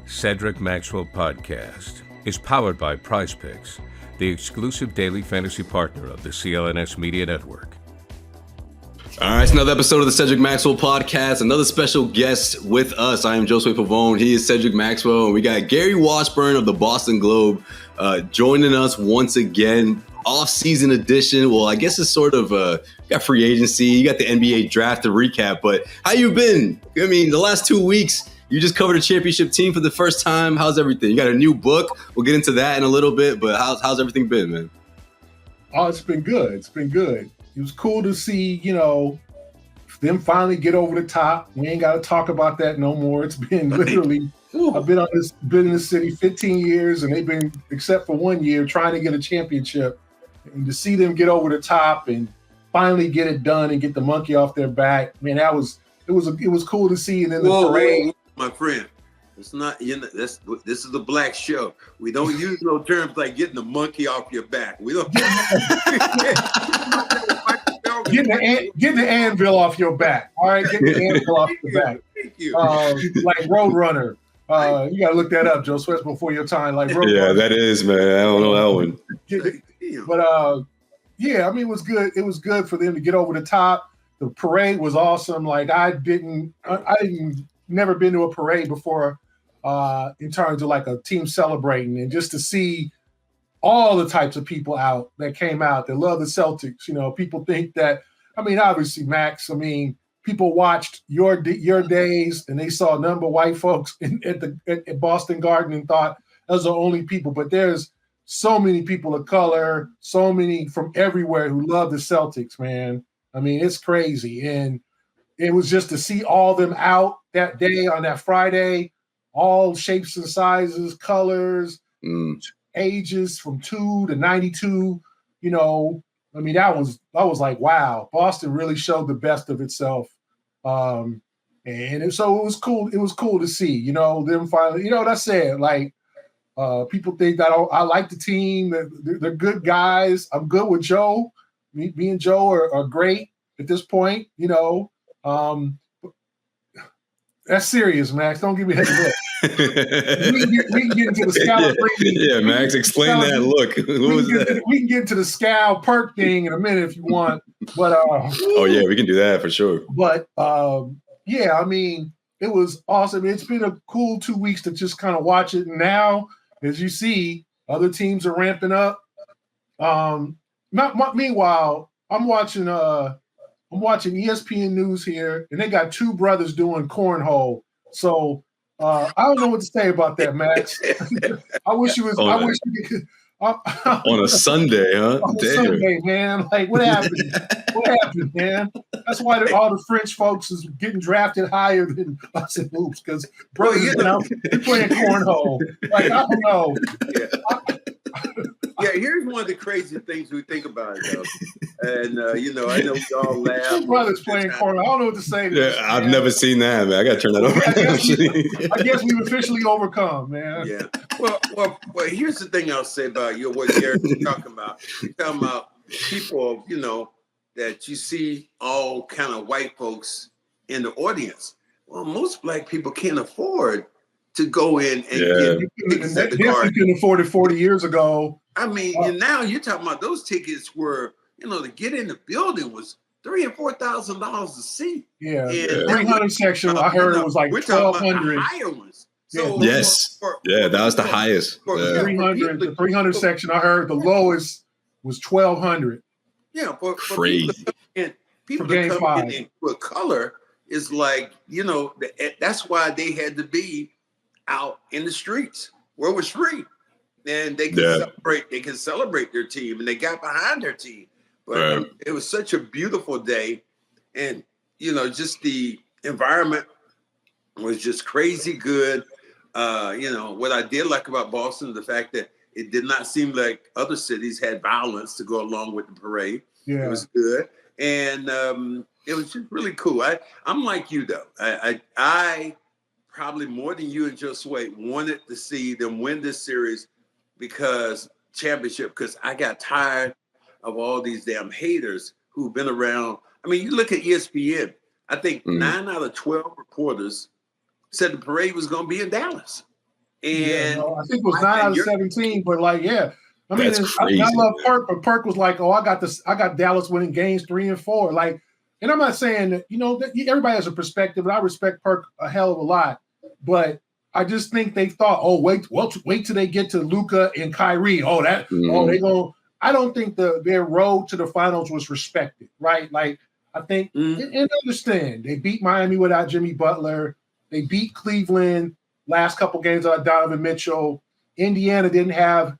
Cedric Maxwell Podcast is powered by Prize Picks, the exclusive daily fantasy partner of the CLNS Media Network. All right, it's another episode of the Cedric Maxwell Podcast. Another special guest with us. I am Josue. He is Cedric Maxwell, and we got Gary Washburn of the Boston Globe joining us once again. Off-season edition. Well, I guess it's sort of you got free agency, you got the NBA draft to recap. But how you been? I mean, the last 2 weeks. You just covered a championship team for the first time. How's everything? You got a new book. We'll get into that in a little bit, but how's everything been, man? Oh, it's been good. It's been good. It was cool to see, them finally get over the top. We ain't got to talk about that no more. It's been literally, I've been in the city 15 years, and they've been, except for 1 year, trying to get a championship. And to see them get over the top and finally get it done and get the monkey off their back, man, it was cool to see. And then the parade. My friend, it's not, this is a black show. We don't use no terms like getting the monkey off your back. We don't. Get the anvil off your back. All right, get the anvil off your back. Thank you. Like Roadrunner. You gotta look that up, Joe Sweats, before your time. Like Roadrunner. Yeah, that is, man. I don't know that one. But yeah, I mean, it was good. It was good for them to get over the top. The parade was awesome. Like I didn't never been to a parade before in terms of like a team celebrating, and just to see all the types of people out that came out that love the Celtics. People think that, obviously, Max, people watched your days and they saw a number of white folks at Boston Garden and thought those are the only people, but there's so many people of color, so many from everywhere who love the Celtics, man. It's crazy. And it was just to see all them out that day on that Friday, all shapes and sizes, colors, ages from 2 to 92. That was like, wow, Boston really showed the best of itself. So it was cool. It was cool to see, them finally, that said, like, people think that I like the team. They're good guys. I'm good with Joe. Me and Joe are great at this point, That's serious, Max. Don't give me that look. we can get into the Scal. Yeah, Max, explain that look. We can get into the Scal Perk thing in a minute if you want. But oh yeah, we can do that for sure. But yeah, it was awesome. It's been a cool 2 weeks to just kind of watch it. And now, as you see, other teams are ramping up. Meanwhile, I'm watching ESPN News here, and they got two brothers doing cornhole. So I don't know what to say about that, Max. I wish you was. On a Sunday, huh? On a Sunday, man. Like, what happened? What happened, man? That's why all the French folks is getting drafted higher than us in hoops, because brothers they're playing cornhole. Like, I don't know. Yeah, here's one of the crazy things we think about it, though. And, I know we all laugh. Two brothers playing cornhole. I don't know what to say to this, I've never seen that, man. I got to turn that over. I guess we've officially overcome, man. Yeah. Well, here's the thing I'll say about what Gary was talking about. You're talking about people, that you see all kind of white folks in the audience. Well, most black people can't afford to go in and get tickets at the Garden. You couldn't afford it 40 years ago. And now you're talking about those tickets were, to get in the building was $3,000 and $4,000 a seat. Yeah, the 300 section, I heard it was like 1,200. Higher ones. So yes, that was the highest. The 300 section, I heard the lowest was 1,200. Yeah, for crazy. People that come in with color is like, that's why they had to be out in the streets where it was free, and they can celebrate their team, and they got behind their team. But it was such a beautiful day, and just the environment was just crazy good. What I did like about Boston, the fact that it did not seem like other cities had violence to go along with the parade. Yeah. It was good, and it was just really cool. I'm like you though. I probably more than you and Josue wanted to see them win this series because I got tired of all these damn haters who've been around. You look at ESPN. I think 9 out of 12 reporters said the parade was going to be in Dallas. And I think it was 9 out of 17, but like, yeah. I mean, I love Perk, but Perk was like, I got Dallas winning games 3 and 4. Like, and I'm not saying that, that everybody has a perspective, and I respect Perk a hell of a lot. But I just think they thought, wait till they get to Luka and Kyrie. They go. I don't think their road to the finals was respected, right? Like, I think, and understand, they beat Miami without Jimmy Butler. They beat Cleveland last couple games without Donovan Mitchell. Indiana didn't have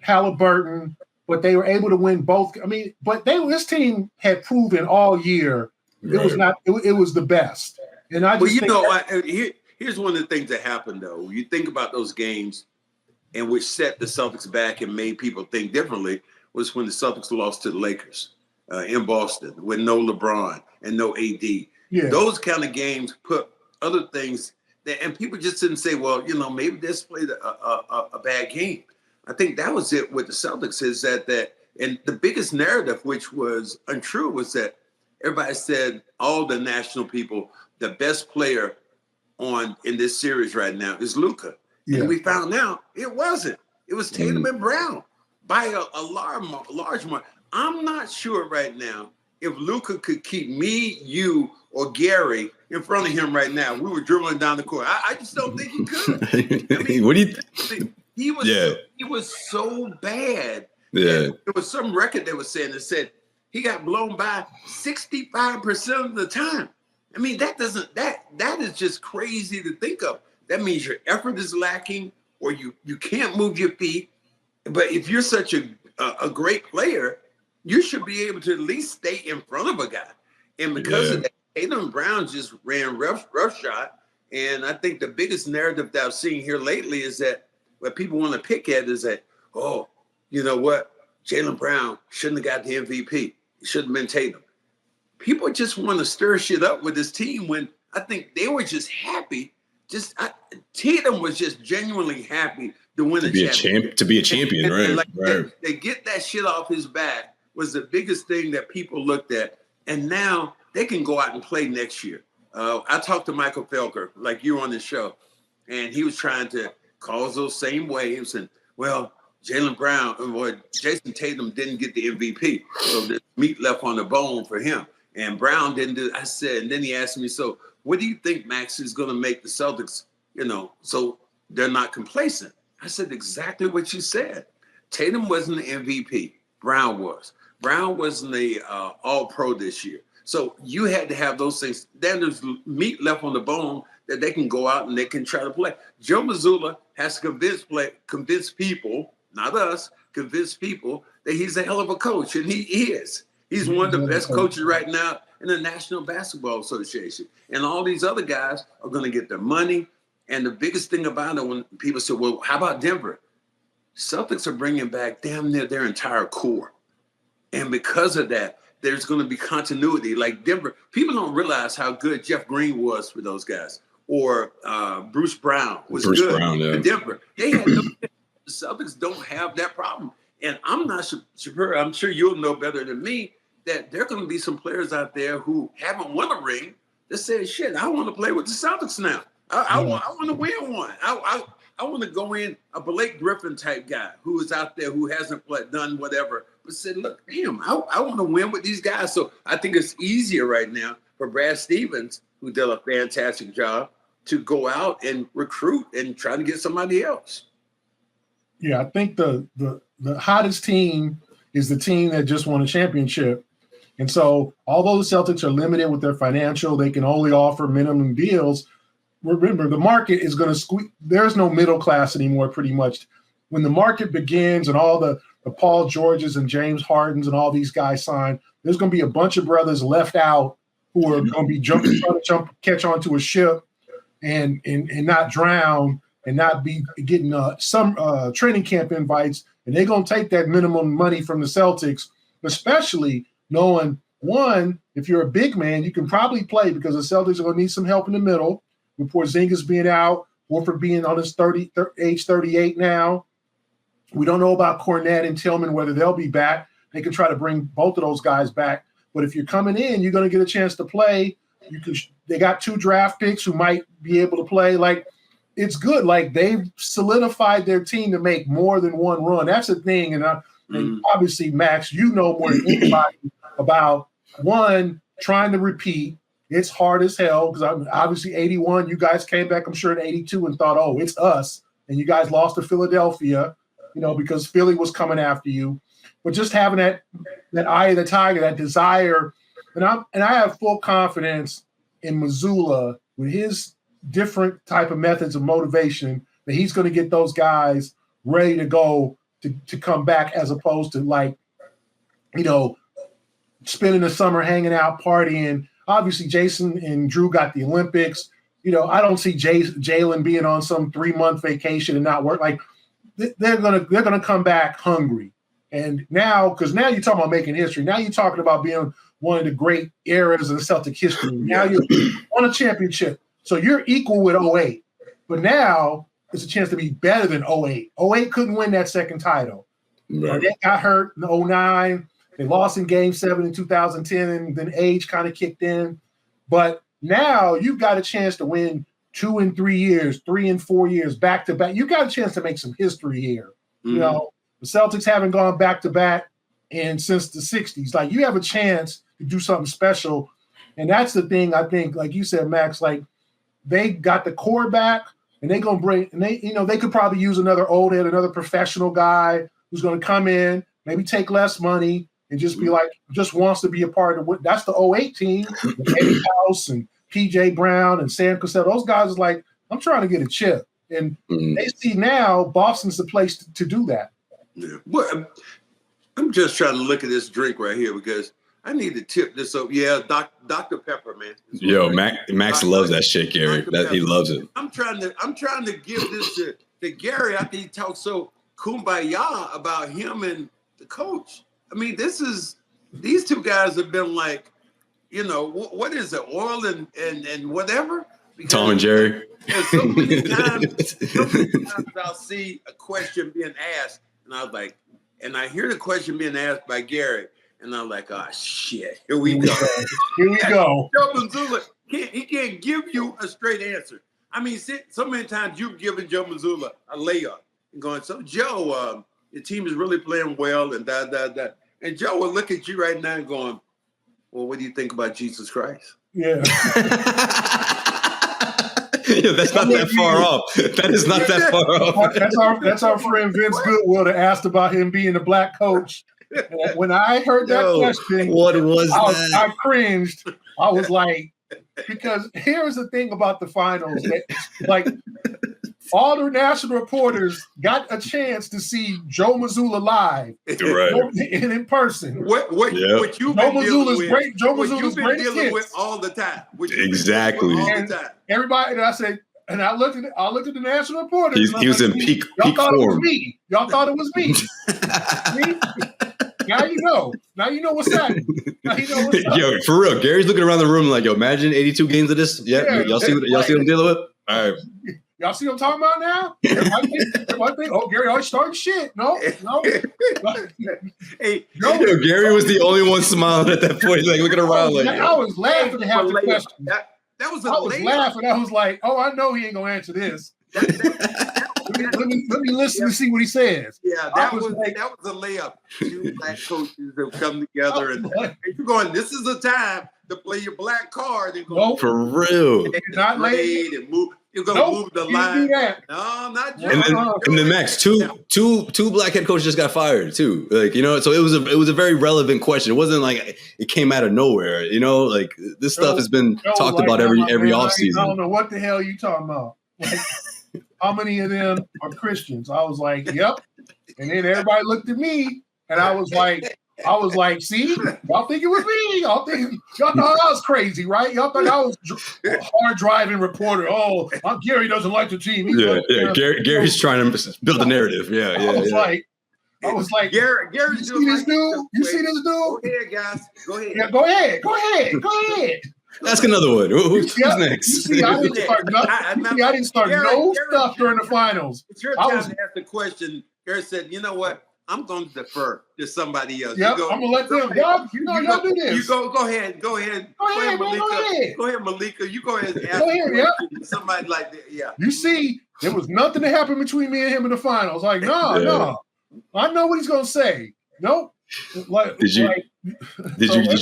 Halliburton, but they were able to win both. I mean, but this team had proven all year it was not. It was the best. And I just here's one of the things that happened though. You think about those games, and which set the Celtics back and made people think differently was when the Celtics lost to the Lakers in Boston with no LeBron and no AD. Yeah. Those kind of games put other things that, and people just didn't say, well, maybe they just played a bad game. I think that was it with the Celtics is that and the biggest narrative, which was untrue, was that everybody said, all the national people, the best player in this series right now is Luka. Yeah. And we found out it wasn't. It was Tatum and Brown by a large margin. I'm not sure right now if Luka could keep me, you, or Gary in front of him right now. We were dribbling down the court. I just don't think he could. I mean, what do you think? He was so bad. Yeah. There was some record that said he got blown by 65% of the time. I mean, that is just crazy to think of. That means your effort is lacking, or you can't move your feet. But if you're such a great player, you should be able to at least stay in front of a guy. And because of that, Tatum Brown just ran roughshod. And I think the biggest narrative that I've seen here lately is that what people want to pick at is that, you know what? Jaylen Brown shouldn't have got the MVP. It should have been Tatum. People just want to stir shit up with this team when I think they were just happy. Tatum was just genuinely happy to win to be a champion, right? They get that shit off his back was the biggest thing that people looked at. And now they can go out and play next year. I talked to Michael Felker, like you on the show, and he was trying to cause those same waves. And, well, Jaylen Brown or Jason Tatum didn't get the MVP. So there's meat left on the bone for him. And Brown didn't do it. I said, and then he asked me, so what do you think, Max, is going to make the Celtics, so they're not complacent? I said exactly what you said. Tatum wasn't the MVP. Brown was. Brown wasn't the all-pro this year. So you had to have those things. Then there's meat left on the bone that they can go out and they can try to play. Joe Mazzulla has to convince people, not us, convince people that he's a hell of a coach, and he is. He's one of the best coaches right now in the National Basketball Association. And all these other guys are going to get their money. And the biggest thing about it, when people say, well, how about Denver? Celtics are bringing back damn near their entire core. And because of that, there's going to be continuity. Like Denver, people don't realize how good Jeff Green was for those guys. Or Bruce Brown was good for Denver. They had the Celtics don't have that problem. And I'm not sure, I'm sure you'll know better than me, that there are going to be some players out there who haven't won a ring that say, shit, I want to play with the Celtics now. I want to win one. I want to go in a Blake Griffin type guy who is out there who hasn't done whatever, but said, look, damn, I want to win with these guys. So I think it's easier right now for Brad Stevens, who did a fantastic job, to go out and recruit and try to get somebody else. Yeah, I think the hottest team is the team that just won a championship. And so although the Celtics are limited with their financial, they can only offer minimum deals. Remember, the market is going to squeeze. There's no middle class anymore, pretty much. When the market begins and all the Paul Georges and James Hardens and all these guys sign, there's going to be a bunch of brothers left out who are going to be trying to catch onto a ship and not drown and not be getting some training camp invites. And they're going to take that minimum money from the Celtics, especially knowing, one, if you're a big man, you can probably play because the Celtics are going to need some help in the middle. With Porzingis being out, Horford being on his age 38 now. We don't know about Cornette and Tillman, whether they'll be back. They can try to bring both of those guys back. But if you're coming in, you're going to get a chance to play. They got 2 draft picks who might be able to play. Like, it's good. Like they've solidified their team to make more than one run. That's the thing. And obviously, Max, you know more than anybody about one, trying to repeat. It's hard as hell because obviously 81, you guys came back, I'm sure, in 82 and thought, oh, it's us. And you guys lost to Philadelphia, because Philly was coming after you. But just having that eye of the tiger, that desire. And I have full confidence in Mazzulla with his different type of methods of motivation that he's going to get those guys ready to go to come back, as opposed to spending the summer hanging out, partying. Obviously, Jason and Drew got the Olympics. I don't see Jaylen being on some 3-month vacation and not work. Like they're gonna come back hungry. And now, because now you're talking about making history. Now you're talking about being one of the great eras of the Celtic history. Now you won a championship. So you're equal with 08. But now it's a chance to be better than 08. 08 couldn't win that second title. Right. They got hurt in 09. They lost in Game 7 in 2010, and then age kind of kicked in. But now you've got a chance to win 2 and 3 years, 3 and 4 years back to back. You got a chance to make some history here. The Celtics haven't gone back to back since the 60s. Like you have a chance to do something special. And that's the thing, I think, like you said, Max, like they got the core back, and they're gonna bring, and they could probably use another old head, another professional guy who's gonna come in, maybe take less money, and just be like, just wants to be a part of what. That's the 08 team, Eddie House and PJ Brown and Sam Cassell. Those guys are like, I'm trying to get a chip. And they see now Boston's the place to do that. Yeah. Well, I'm just trying to look at this drink right here because I need to tip this up. Yeah, Dr. Pepper, man. Yo, Max loves that shit, Gary. He loves it. I'm trying to give this to Gary after he talks so kumbaya about him and the coach. I mean, these two guys have been like, what is it, oil and whatever? Because, Tom and Jerry. So many times I'll see a question being asked, and I was like, and I hear the question being asked by Gary, and I'm like, oh shit, here we go. Here we go. Joe Mazzulla, he can't give you a straight answer. I mean, so many times you've given Joe Mazzulla a layup and going, so Joe, your team is really playing well, and da. And Joe will look at you right now and going, well, what do you think about Jesus Christ? Yeah. Yeah, that's not that far off. That is not that far off. That's our friend Vince Goodwill that asked about him being a black coach. And when I heard that question, what was that? I cringed. I was like, because here's the thing about the finals. Like, all the national reporters got a chance to see Joe Mazzulla live, and in person. What you've been dealing with? Great. Joe Mazzulla's great dealing with all the time. Exactly. Everybody, and I said, and I looked at the national reporters. He was in peak form. Y'all thought it was me. Now you know. Now you know what's happening. Yo, for real, Gary's looking around the room like, yo, imagine 82 games of this. Yeah, y'all see what I'm dealing with? All right. Y'all see what I'm talking about now? Everybody think, oh, Gary always starting shit. No. Hey, Gary was the only one smiling at that point, like looking around. I was laughing to have the question. That was I was laughing. I was like, oh, I know he ain't gonna answer this. Let me listen to see what he says. Yeah, that was a layup. Two black coaches have come together, and you're going, this is the time to play your black card and go for real. Not late and move. You're gonna move the line. No, not just. And then Max, two black head coaches just got fired too. Like, so it was a very relevant question. It wasn't like it came out of nowhere. Like this stuff has been talked about every offseason. I don't know what the hell you talking about. Like, how many of them are Christians? I was like, yep. And then everybody looked at me, and I was like, see, y'all think it was me. Y'all thought I was crazy, right? Y'all thought I was a hard driving reporter. Oh, Gary doesn't like the team. Gary's trying to build a narrative. I was like, Gary, you see this dude? You see this dude? Go ahead, guys. Go ahead. Yeah, go ahead. Ask another one. Who's next? You see, I didn't start no stuff during the finals. It's your time to ask the question. Gary said, you know what? I'm going to defer to somebody else. Yep, I'm gonna let them. Y'all do this. You go ahead. Go ahead, Malika. Go ahead, Malika. You go ahead and ask somebody like that. Yeah. You see, there was nothing that happened between me and him in the finals. Like, no. I know what he's gonna say. Nope. Did you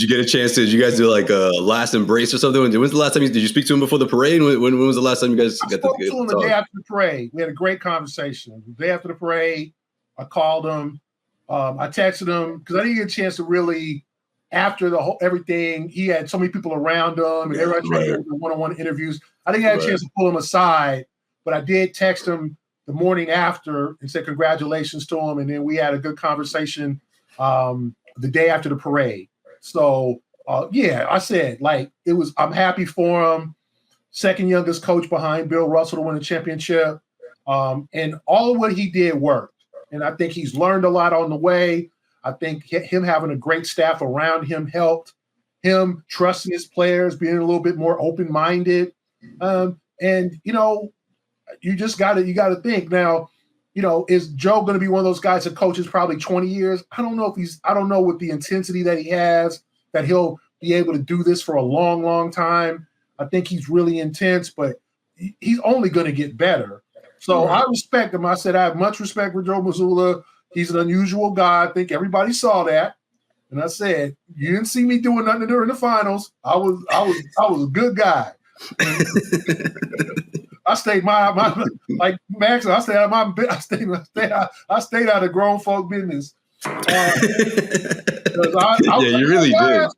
get a chance to? Did you guys do like a last embrace or something? When's the last time did you speak to him before the parade? When was the last time you guys got to him the day after the parade? We had a great conversation. The day after the parade, I called him. I texted him because I didn't get a chance to really. After the whole everything, he had so many people around him, and everyone trying to do one-on-one interviews. I didn't have a chance to pull him aside, but I did text him the morning after and said congratulations to him, and then we had a good conversation the day after the parade. So I said like it was. I'm happy for him. Second youngest coach behind Bill Russell to win a championship, and all of what he did worked. And I think he's learned a lot on the way. I think him having a great staff around him helped him trusting his players, being a little bit more open-minded. And you just got to think now, is Joe going to be one of those guys that coaches probably 20 years? I don't know I don't know with the intensity that he has, that he'll be able to do this for a long, long time. I think he's really intense, but he's only going to get better. So I respect him. I said, I have much respect for Joe Mazzulla. He's an unusual guy. I think everybody saw that. And I said, you didn't see me doing nothing during the finals. I was a good guy. I stayed like Max. I stayed out of I stayed out of grown folk business. You really did.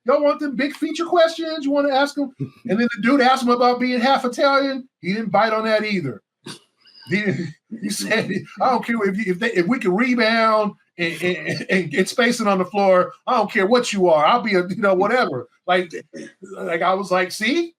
Y'all want them big feature questions? You want to ask them? And then the dude asked him about being half Italian. He didn't bite on that either. He said, I don't care if we can rebound and get spacing on the floor. I don't care what you are. I'll be whatever. Like I was like, see,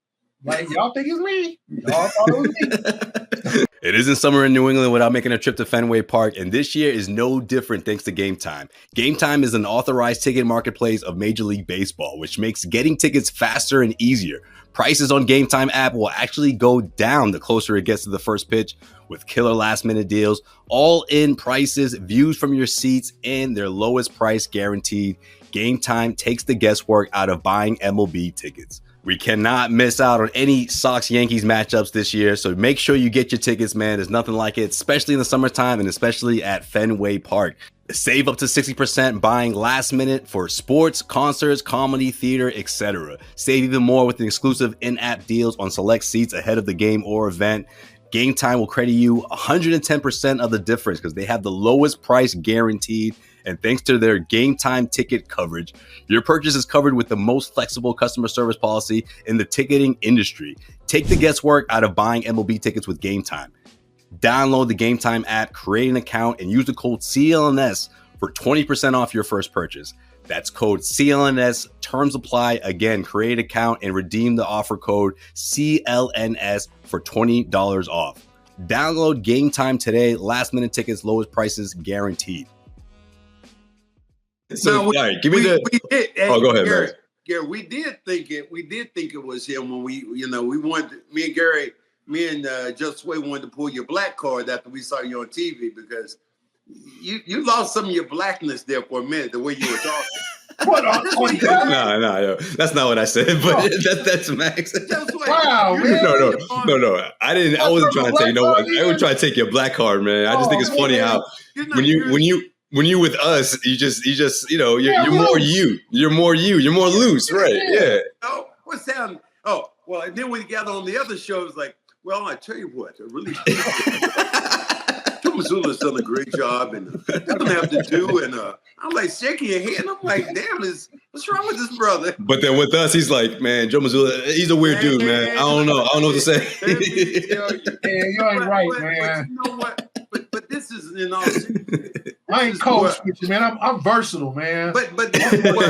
like y'all think it's me. Y'all thought it was me. It isn't summer in New England without making a trip to Fenway Park, and this year is no different thanks to Game Time. Game Time is an authorized ticket marketplace of Major League Baseball, which makes getting tickets faster and easier. Prices on Game Time app will actually go down the closer it gets to the first pitch with killer last-minute deals, all-in prices, views from your seats, and their lowest price guaranteed. Game Time takes the guesswork out of buying MLB tickets. We cannot miss out on any Sox-Yankees matchups this year, so make sure you get your tickets, man. There's nothing like it, especially in the summertime and especially at Fenway Park. Save up to 60% buying last minute for sports, concerts, comedy, theater, etc. Save even more with the exclusive in-app deals on select seats ahead of the game or event. Game Time will credit you 110% of the difference because they have the lowest price guaranteed. And thanks to their Game Time ticket coverage, your purchase is covered with the most flexible customer service policy in the ticketing industry. Take the guesswork out of buying MLB tickets with Game Time. Download the Game Time app, create an account, and use the code CLNS for 20% off your first purchase. That's code CLNS. Terms apply. Again, create an account and redeem the offer code CLNS for $20 off. Download Game Time today. Last minute tickets, lowest prices guaranteed. So, go ahead, Gary. Gary, we did think it was him when we wanted, me and Josue wanted to pull your black card after we saw you on TV because you lost some of your blackness there for a minute, the way you were talking. No, that's not what I said, but that's Max. Wow, man. No. I wasn't trying to take I would try to take your black card, man. I just think it's funny how when you with us, you're more you. You're more you. You're more loose, right? Yeah. Oh, what's that? Oh, well, and then we got on the other shows like, well, I tell you what, I really Mazzulla's done a great job and doesn't have to do. And I'm like shaking your hand. I'm like, damn, what's wrong with this brother? But then with us, he's like, man, Joe Mazzulla, he's a weird dude, man. I don't know what to say. You ain't right, man. But you know what? But this is in all. I ain't coach with you, man. I'm versatile, man. But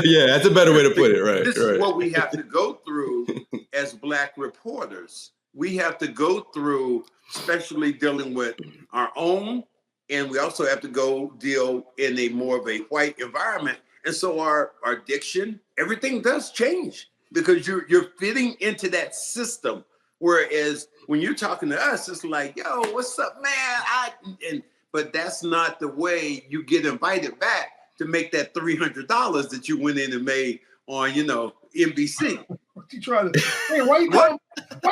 yeah, that's a better way to put it, right? This is what we have to go through as Black reporters. We have to go through, especially dealing with our own, and we also have to go deal in a more of a white environment. And so our diction, everything does change because you're fitting into that system. Whereas when you're talking to us, it's like, yo, what's up, man? but that's not the way you get invited back to make that $300 that you went in and made on, NBC. What you trying to? Hey, why you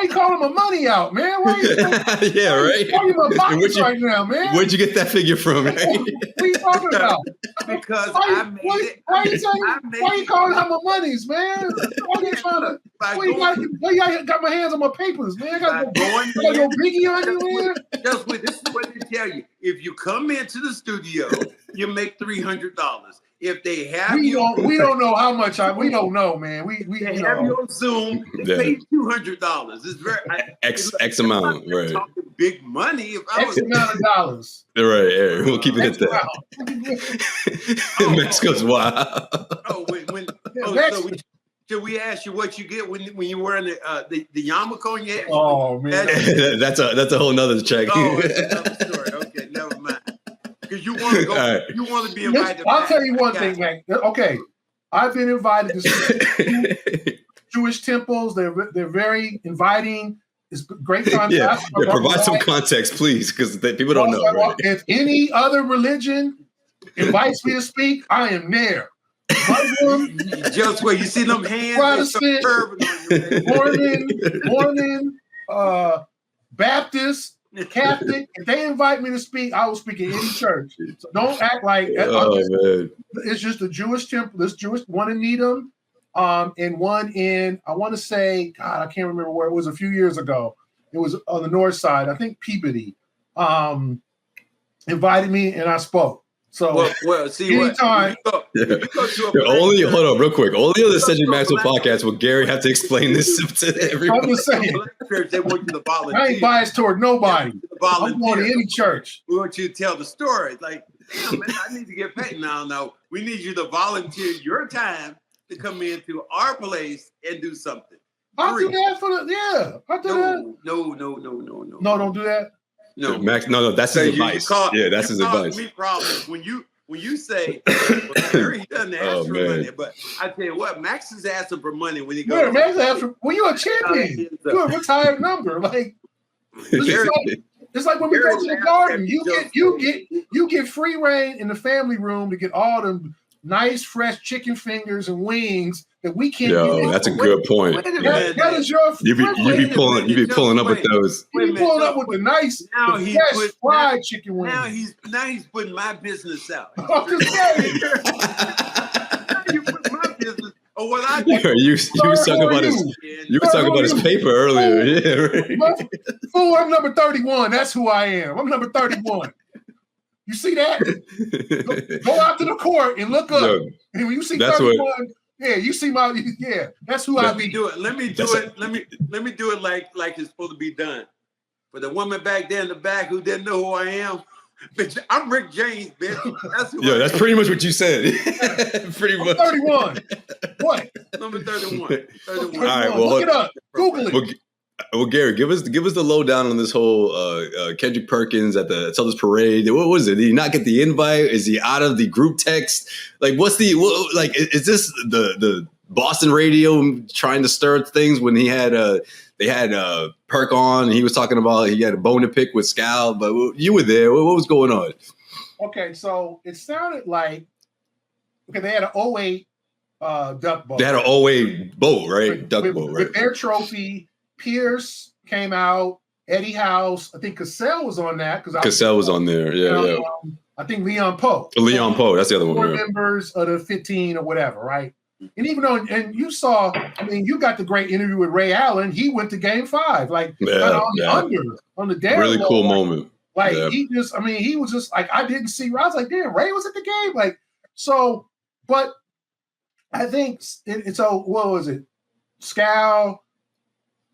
calling my money out, man? Yeah, right. Why you my pockets right now, man? Where'd you get that figure from? Right? What are you talking about? Because why you calling out my monies, man? Why you trying to? Why you got my hands on my papers, man? I got no biggie on you, man. This is what they tell you. If you come into the studio, you make $300. If they have we don't know how much we don't know, man. We have you on Zoom. They pay $200. It's very X amount, right? Talking big money. If I was amount of dollars, right? We'll keep it at that. Mexico's wild. Should we ask you what you get when you wearing the yarmulke on your head? Oh man, that's a whole nother check. Oh, it's another story. Okay, never mind. Because you want to go, right. You want to be invited. I'll tell you one thing, man. Okay, I've been invited to Jewish temples. They're very inviting. It's great time. Provide some context, please, because people don't know. Right? If any other religion invites me to speak, I am there. Muslim, just where you see them hands. Protestant, Mormon, Baptist, Catholic. If they invite me to speak, I will speak in any church. So don't act like it's just a Jewish temple. This Jewish one in Needham, and one in I want to say, God, I can't remember where it was. A few years ago, it was on the north side. I think Peabody invited me, and I spoke. So see anytime. Only hold on real quick. Only on the Cedric Maxwell podcast will Gary have to explain this to everyone. I'm just saying. They want you to volunteer. I ain't biased toward nobody. I'm going to any church. We want you to tell the story. Like, damn, man, I need to get paid. No. We need you to volunteer your time to come into our place and do something. I'll do that I'll do that. No. No, don't do that. No, Max. No. That's his advice. That's his advice. Me problems when you say, well, he doesn't ask for money, but I tell you what, Max is asking for money when he goes. Yeah, Max asks for. Well, you're a champion. You're a retired number. Like it's like when we go to the garden. You get free reign in the family room to get all them nice, fresh chicken fingers and wings that we can't. Yo, that's a good point. That is your. You be pulling up with those. You be pulling up with the nice, fresh fried chicken wings. Now he's putting my business out. I'm just saying. You put my business. Or what I do. You was talking about his paper earlier. Yeah, right. Fool, I'm number 31. That's who I am. I'm number 31. You see that? Go out to the court and look up. No, and when you see 31, you see that's who I be. Do it. Let me do it. Let me do it like it's supposed to be done. For the woman back there in the back who didn't know who I am, bitch, I'm Rick James, bitch. That's pretty much what you said. Pretty much. 31. What? Number 31. All right, well, look it up. Google it. Well, Gary, give us the lowdown on this whole Kendrick Perkins at the Celtics parade. What was it? Did he not get the invite? Is he out of the group text? Like, is this the Boston radio trying to stir things when they had Perk on and he was talking about he had a bone to pick with Scal, but you were there. What was going on? Okay, so it sounded like they had an 08 duck boat. They had an 08 boat, right? Duck boat, right? With their trophy. Pierce came out. Eddie House. I think Cassell was on that because Cassell was on there. Yeah. I think Leon Poe. Leon Poe. That's the other one. 4 members of the 15 or whatever, right? And even though, and you saw, you got the great interview with Ray Allen. He went to Game 5, on the down. Really cool moment. He was just like, I didn't see. I was like, damn, Ray was at the game, but I think it's what was it? Scal,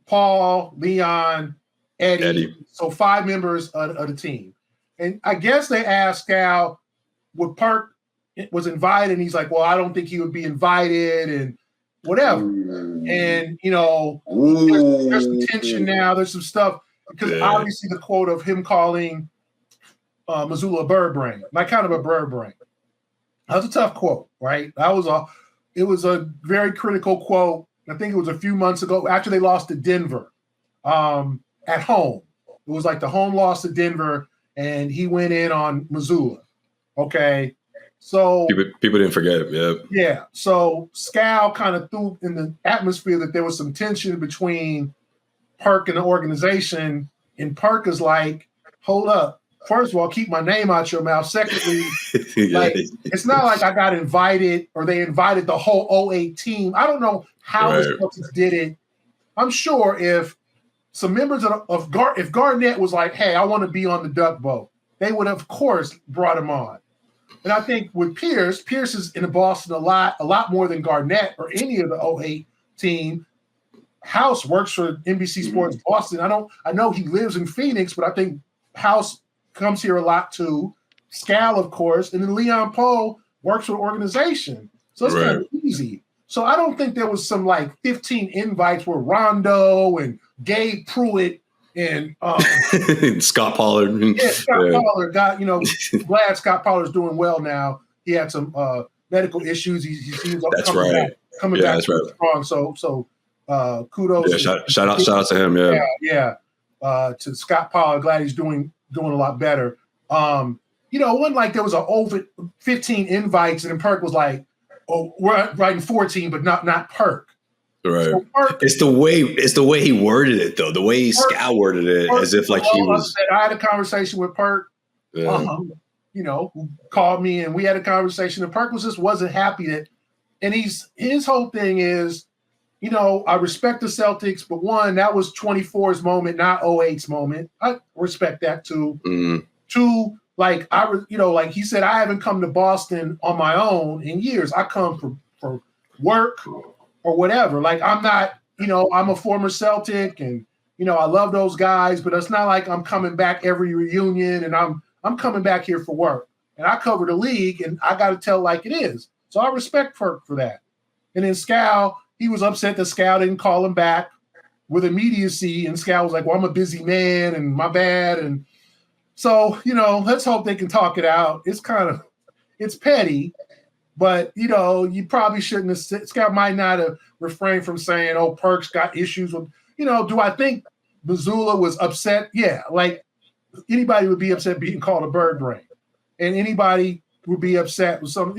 Paul, Leon, Eddie. So 5 members of the team. And I guess they asked Scal, would Perk was invited? And he's like, well, I don't think he would be invited and whatever. And, there's some tension now. There's some stuff. Because obviously the quote of him calling Missoula a bird brain, kind of a bird brain. That was a tough quote, right? It was a very critical quote. I think it was a few months ago after they lost to Denver at home. It was like the home loss to Denver, and he went in on Missoula. Okay. So people didn't forget. Yeah. Yeah. So Scal kind of threw in the atmosphere that there was some tension between Perk and the organization. And Perk is like, hold up. First of all, keep my name out your mouth. Secondly, like, it's not like I got invited or they invited the whole 08 team. I don't know how the Celtics did it. I'm sure if some members if Garnett was like, hey, I want to be on the duck boat, they would have, of course, brought him on. And I think with Pierce is in Boston a lot more than Garnett or any of the 08 team. House works for NBC Sports Boston. I know he lives in Phoenix, but I think House comes here a lot too. Scal, of course, and then Leon Poe works for the organization. So it's kind of easy. So I don't think there was some like 15 invites where Rondo and Gabe Pruitt and Scott Pollard. Yeah, Scott Pollard got, glad Scott Pollard's doing well now. He had some medical issues. He seems coming back strong. So kudos. Yeah, shout out to him. Yeah. To Scott Pollard, glad he's doing a lot better. It wasn't like there was over 15 invites and then Perk was like, oh, we're writing 14, but not Perk. Right. So Perk, it's the way he worded it though. The way Scal worded it, as if like he was. I had a conversation with Perk, who called me and we had a conversation. And Perk wasn't happy that, and his whole thing is, I respect the Celtics, but one, that was 24's moment, not 08's moment. I respect that too. Mm-hmm. Two, like he said, I haven't come to Boston on my own in years. I come for work or whatever. Like I'm not, I'm a former Celtic and, I love those guys, but it's not like I'm coming back every reunion and I'm coming back here for work. And I cover the league and I got to tell like it is. So I respect Perk for that. And then Scal, he was upset that Scal didn't call him back with immediacy. And Scal was like, well, I'm a busy man and my bad. And so, let's hope they can talk it out. It's petty, but, you probably shouldn't have, Scal might not have refrained from saying, oh, Perk's got issues with, do I think Missoula was upset? Yeah, like anybody would be upset being called a bird brain. And anybody would be upset with some,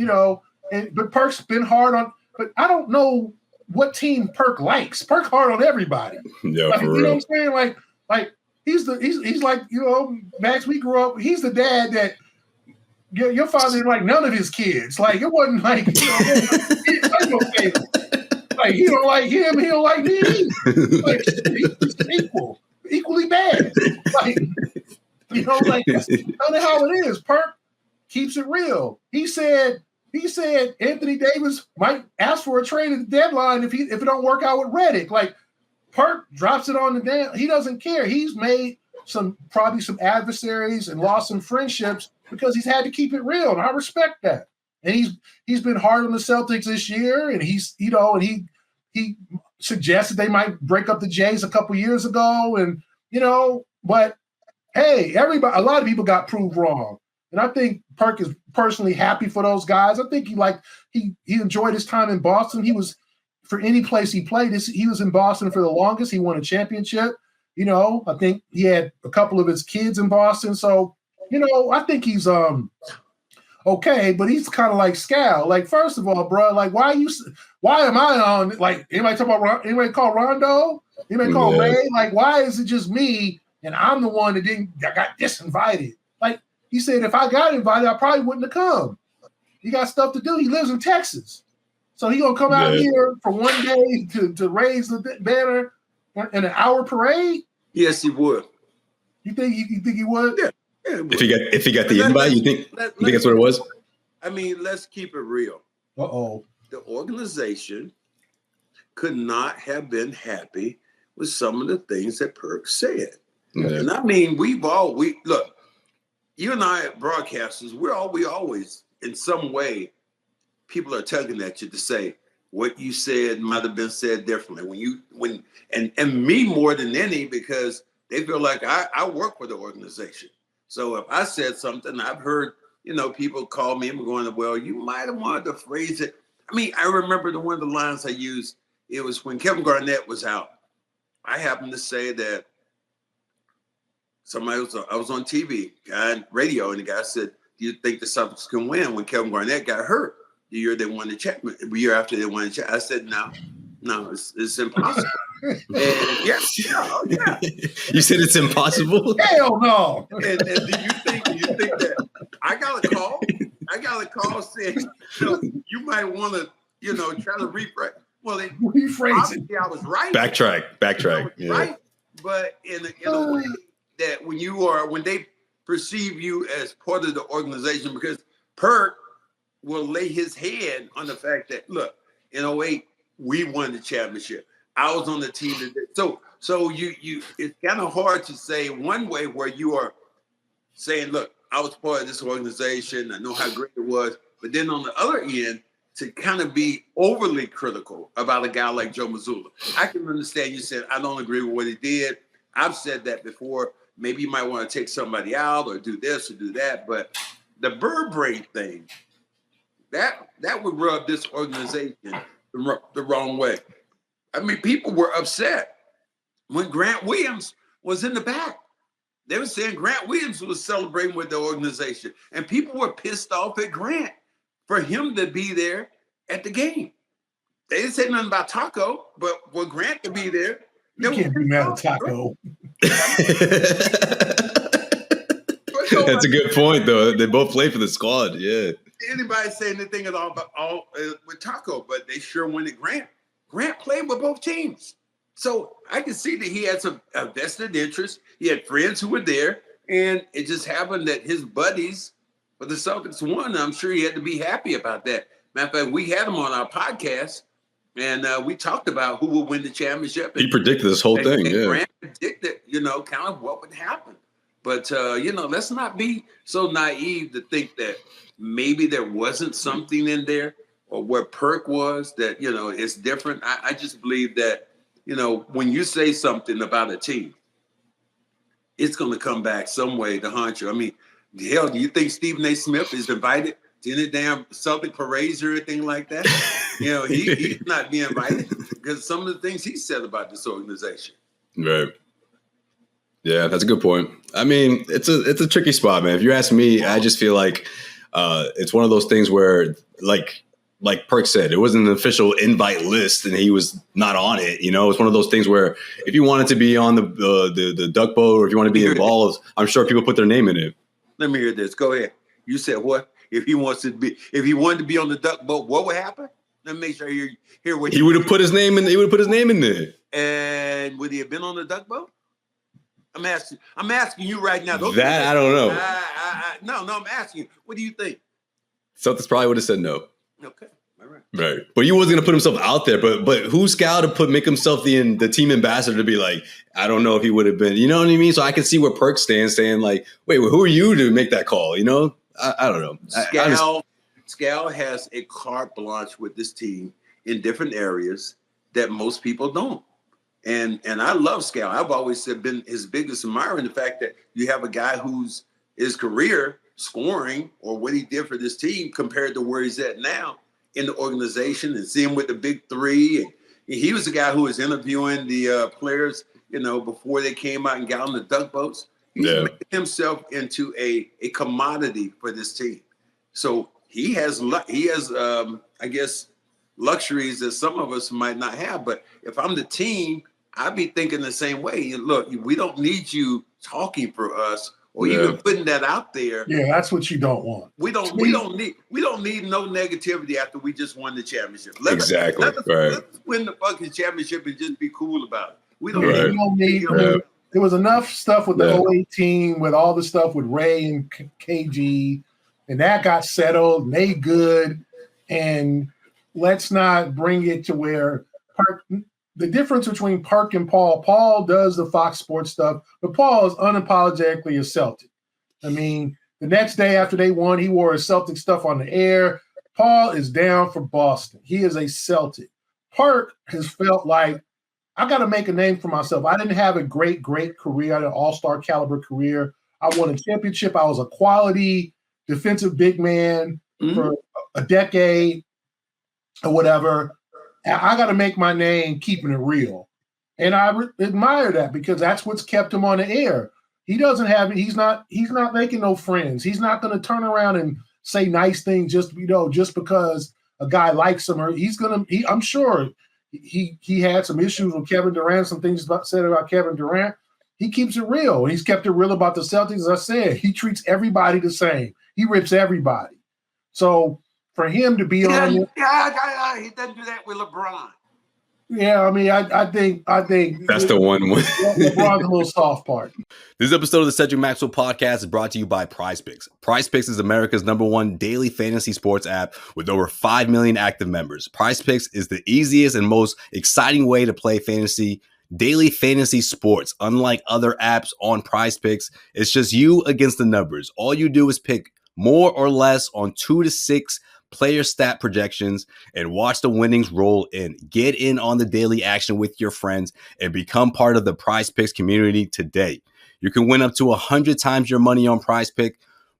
but Perk's been hard on, but I don't know what team Perk likes. Perk hard on everybody. Yeah, like, for you real. know what I'm saying? Like he's like, Max, we grew up, he's the dad that your father didn't like none of his kids. Like it wasn't like, like he don't like him, he don't like me. Like he's equally bad. Like, that's kind of how it is. Perk keeps it real. He said Anthony Davis might ask for a trade at the deadline if it don't work out with Redick. Like Perk drops it on the damn. He doesn't care. He's made probably some adversaries and lost some friendships because he's had to keep it real, and I respect that. And he's been hard on the Celtics this year, and he's he suggested they might break up the Jays a couple years ago, and but hey, a lot of people got proved wrong. And I think Perk is personally happy for those guys. I think he enjoyed his time in Boston. He was, for any place he played, he was in Boston for the longest. He won a championship. I think he had a couple of his kids in Boston. So, I think he's okay, but he's kind of like Scal. Like, first of all, bro, like why am I on, like, anybody call Rondo? Anybody call Ray? Like, why is it just me and I'm the one that got disinvited? Like, he said, if I got invited, I probably wouldn't have come. He got stuff to do. He lives in Texas. So he going to come out here for one day to raise the banner in an hour parade? Yes, he would. You think he would? Yeah. If he got the invite, you think that's what it was? I mean, let's keep it real. Uh-oh. The organization could not have been happy with some of the things that Perk said. Yeah. And I mean, look, you and I broadcasters, we always, in some way, people are tugging at you to say what you said might have been said differently. And me more than any, because they feel like I work for the organization. So if I said something, I've heard, people call me and we're going, well, you might have wanted to phrase it. I mean, I remember one of the lines I used, it was when Kevin Garnett was out. I happened to say that I was on TV, guy radio, and the guy said, "Do you think the Celtics can win?" When Kevin Garnett got hurt the year they won the championship, the year after they won the championship, I said, "No, it's impossible." And yeah. You said it's impossible? Hell no. And do you think that I got a call saying, you might want to, try to rephrase. Well, obviously I was right. Backtrack. Yeah. Right, but in a way that when they perceive you as part of the organization, because Perk will lay his head on the fact that, look, in 08, we won the championship. I was on the team that so you it's kind of hard to say one way where you are saying, look, I was part of this organization, I know how great it was, but then on the other end, to kind of be overly critical about a guy like Joe Mazzulla. I can understand you said, I don't agree with what he did. I've said that before. Maybe you might want to take somebody out or do this or do that. But the bird brain thing, that would rub this organization the wrong way. I mean, people were upset when Grant Williams was in the back. They were saying Grant Williams was celebrating with the organization. And people were pissed off at Grant for him to be there at the game. They didn't say nothing about Taco, but for Grant to be there. You can't be mad at Taco. That's a good point, though. They both play for the squad, yeah. Anybody say anything at all about with Taco, but they sure went at Grant. Grant played with both teams. So I can see that he had a vested interest. He had friends who were there, and it just happened that his buddies for the Celtics won. I'm sure he had to be happy about that. Matter of fact, we had him on our podcast, and we talked about who would win the championship. He predicted this whole thing, yeah. Grant predicted, kind of what would happen. But, let's not be so naive to think that maybe there wasn't something in there or where Perk was that, it's different. I just believe that, when you say something about a team, it's going to come back some way to haunt you. I mean, hell, do you think Stephen A. Smith is invited to any damn Celtic parades or anything like that? He's not being invited because some of the things he said about this organization. Right. Yeah, that's a good point. I mean, it's a tricky spot, man. If you ask me, I just feel like it's one of those things where, like Perk said, it wasn't an official invite list and he was not on it. It's one of those things where if you wanted to be on the duck boat or if you want to be involved, I'm sure people put their name in it. Let me hear this. Go ahead. You said what? If he wanted to be on the duck boat, what would happen? Let me make sure you hear what he would have put his name in. He would have put his name in there. And would he have been on the duck boat? I'm asking you right now. That I don't know. No, I'm asking you. What do you think? Celtics probably would have said no. Okay, all right. Right, but he wasn't gonna put himself out there. But who's Scal to make himself the team ambassador to be like, I don't know if he would have been. You know what I mean? So I can see where Perk stands, saying like, wait, who are you to make that call? I don't know. Scal has a carte blanche with this team in different areas that most people don't. And I love Scal. I've always been his biggest admirer in the fact that you have a guy whose his career scoring or what he did for this team compared to where he's at now in the organization and see him with the big three. And he was the guy who was interviewing the players, before they came out and got on the duck boats. He's made himself into a commodity for this team. So he has I guess, luxuries that some of us might not have. But if I'm the team, I'd be thinking the same way. Look, we don't need you talking for us or even putting that out there. Yeah, that's what you don't want. We don't need no negativity after we just won the championship. Let's win the fucking championship and just be cool about it. We don't need. There was enough stuff with the 08 team, with all the stuff with Ray and KG, and that got settled. And they good, and let's not bring it to where the difference between Perk and Paul does the Fox Sports stuff, but Paul is unapologetically a Celtic. I mean, the next day after they won, he wore his Celtic stuff on the air. Paul is down for Boston. He is a Celtic. Perk has felt like, I got to make a name for myself. I didn't have a great career. I had an all-star caliber career. I won a championship. I was a quality defensive big man for a decade or whatever. I got to make my name keeping it real. And I admire that because that's what's kept him on the air. He doesn't have it. He's not making no friends. He's not going to turn around and say nice things just because a guy likes him, or I'm sure he had some issues with Kevin Durant, some things said about Kevin Durant. He keeps it real, and he's kept it real about the Celtics. As I said, he treats everybody the same. He rips everybody. So for him to be on, he doesn't do that with LeBron. Yeah, I mean, I think that's the one. LeBron's a little soft part. This episode of the Cedric Maxwell Podcast is brought to you by PrizePicks. PrizePicks is America's #1 daily fantasy sports app with over 5 million active members. PrizePicks is the easiest and most exciting way to play daily fantasy sports. Unlike other apps on PrizePicks, it's just you against the numbers. All you do is pick more or less on 2 to 6 player stat projections and watch the winnings roll in. Get in on the daily action with your friends and become part of the PrizePicks community today. You can win up to 100 times your money on PrizePick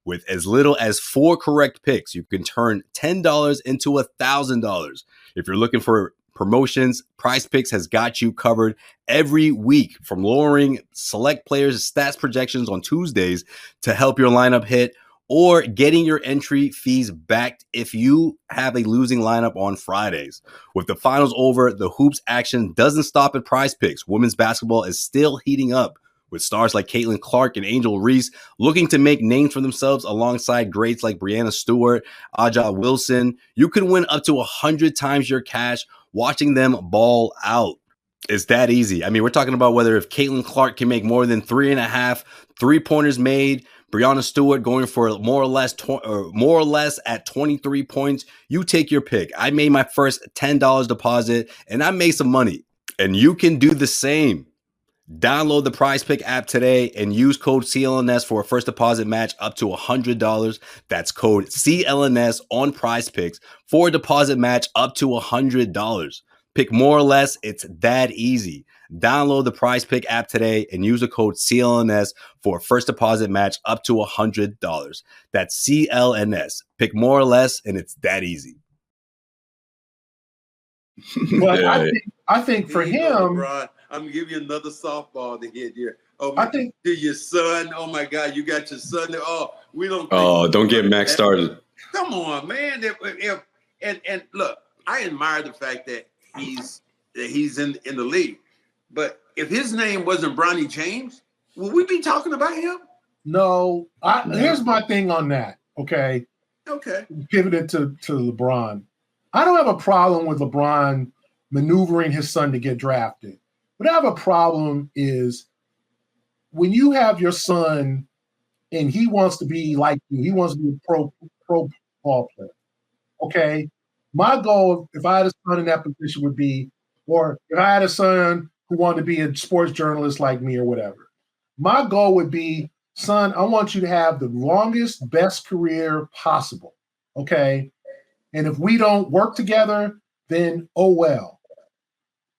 with as little as 4 correct picks. You can turn $10 into $1,000. If you're looking for promotions, PrizePicks has got you covered every week, from lowering select players' stats projections on Tuesdays to help your lineup hit, or getting your entry fees back if you have a losing lineup on Fridays. With the finals over, the hoops action doesn't stop at PrizePicks. Women's basketball is still heating up, with stars like Caitlin Clark and Angel Reese looking to make names for themselves alongside greats like Breanna Stewart, Aja Wilson. You can win up to 100 times your cash watching them ball out. It's that easy. I mean, we're talking about whether if Caitlin Clark can make more than 3.5 3-pointers made, Breanna Stewart going for more or less at 23 points. You take your pick. I made my first $10 deposit and I made some money. And you can do the same. Download the PrizePick app today and use code CLNS for a first deposit match up to $100. That's code CLNS on PrizePicks for a deposit match up to $100. Pick more or less. It's that easy. Download the PrizePick app today and use the code CLNS for a first deposit match up to $100. That's CLNS. Pick more or less, and it's that easy. But I think for him, LeBron, I'm gonna give you another softball to hit here. Oh, I think to your son. Oh my God, you got your son there. Oh, we don't. Oh, don't get Max started. Come on, man. And look, I admire the fact that he's in the league. But if his name wasn't Bronny James, would we be talking about him? No. Here's my thing on that. Okay. Pivoted to LeBron. I don't have a problem with LeBron maneuvering his son to get drafted. What I have a problem is when you have your son and he wants to be like you, he wants to be a pro ball player. Okay. My goal, if I had a son in that position, would be, or if I had a son who wanted to be a sports journalist like me or whatever, my goal would be, son, I want you to have the longest, best career possible. Okay. And if we don't work together, then oh well.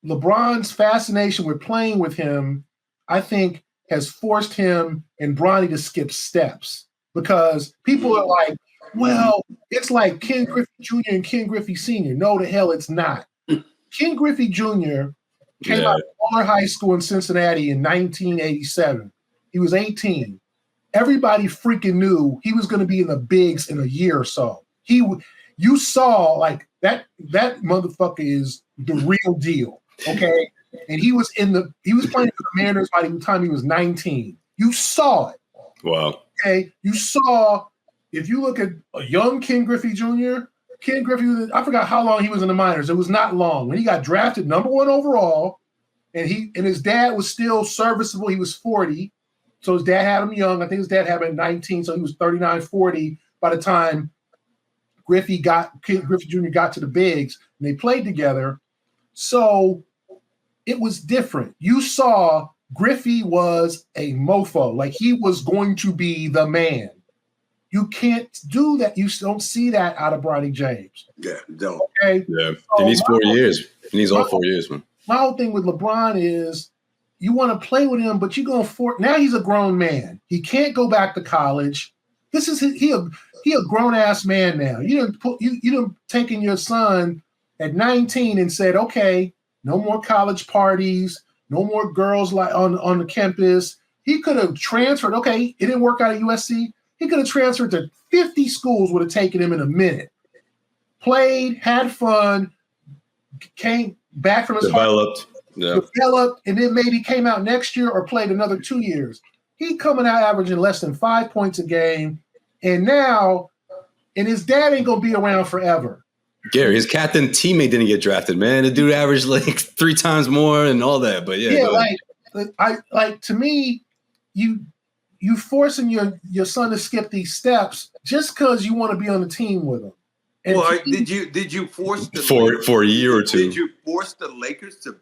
LeBron's fascination with playing with him, I think, has forced him and Bronny to skip steps, because people are like, well, it's like Ken Griffey Jr. and Ken Griffey Sr. No, the hell it's not. Ken Griffey Jr. came out of Waller High School in Cincinnati in 1987. He was 18. Everybody freaking knew he was going to be in the bigs in a year or so. You saw like that motherfucker is the real deal, okay? And he was playing for the Mariners by the time he was 19. You saw it. Wow. Okay, you saw. If you look at a young Ken Griffey Jr., Ken Griffey, I forgot how long he was in the minors. It was not long. When he got drafted #1 overall, and his dad was still serviceable. He was 40, so his dad had him young. I think his dad had him at 19, so he was 39, 40 by the time Ken Griffey Jr. got to the bigs, and they played together. So it was different. You saw Griffey was a mofo, like he was going to be the man. You can't do that. You don't see that out of Bronny James. Yeah, don't. Okay. Yeah, he needs 4 years. He needs all 4 years, man. My whole thing with LeBron is you want to play with him, but you're going for now. He's a grown man. He can't go back to college. This is he a grown ass man now. You didn't taken your son at 19 and said, okay, no more college parties, no more girls like on the campus. He could have transferred. Okay, it didn't work out at USC. He could have transferred to 50 schools, would have taken him in a minute. Played, had fun, came back from his developed, and then maybe came out next year or played another 2 years. He coming out averaging less than 5 points a game, and his dad ain't gonna be around forever. Gary, his captain teammate didn't get drafted, man. The dude averaged like 3 times more and all that. But to me, you forcing your son to skip these steps just because you want to be on the team with him. And did you force the for a year or two? Did you force the Lakers to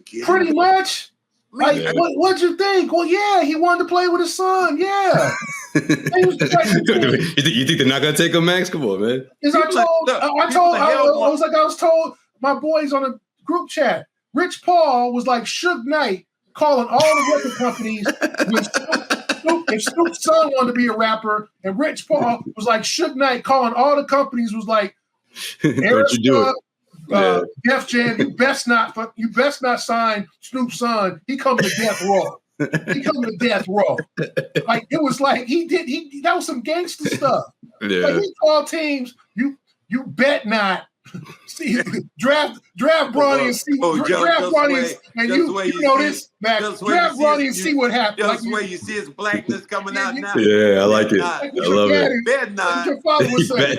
get pretty him? much? Like, what'd you think? Well, yeah, he wanted to play with his son. Yeah. You think they're not gonna take him, Max? Come on, man. I was told my boys on a group chat. Rich Paul was like Suge Knight calling all the record companies if Snoop's son wanted to be a rapper, and Rich Paul was like Suge Knight calling all the companies was like, don't you do it? Def Jam, you best not sign Snoop's son. He coming to death row. Like it was like that was some gangster stuff. Yeah. Like he called teams, you bet not see draft Bronny and see draft Bronny and you know this, Max. Draft Bronny and see what happens. Just where you see his blackness coming out now. Yeah, I like it. I love it. Bet not. Your father would say,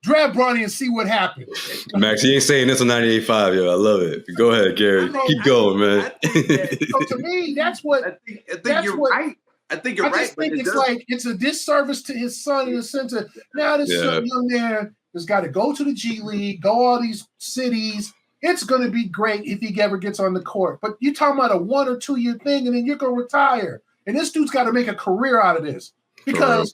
draft Bronny and see what happens. Max, he ain't saying this on 98.5, yo. I love it. Go ahead, Gary. Keep going, man. So to me, that's what I think you're right. I think you're right. I just think it's a disservice to his son in the sense of now this young man has got to go to the G League, go all these cities. It's going to be great if he ever gets on the court. But you're talking about a 1 or 2 year thing, and then you're going to retire. And this dude's got to make a career out of this because.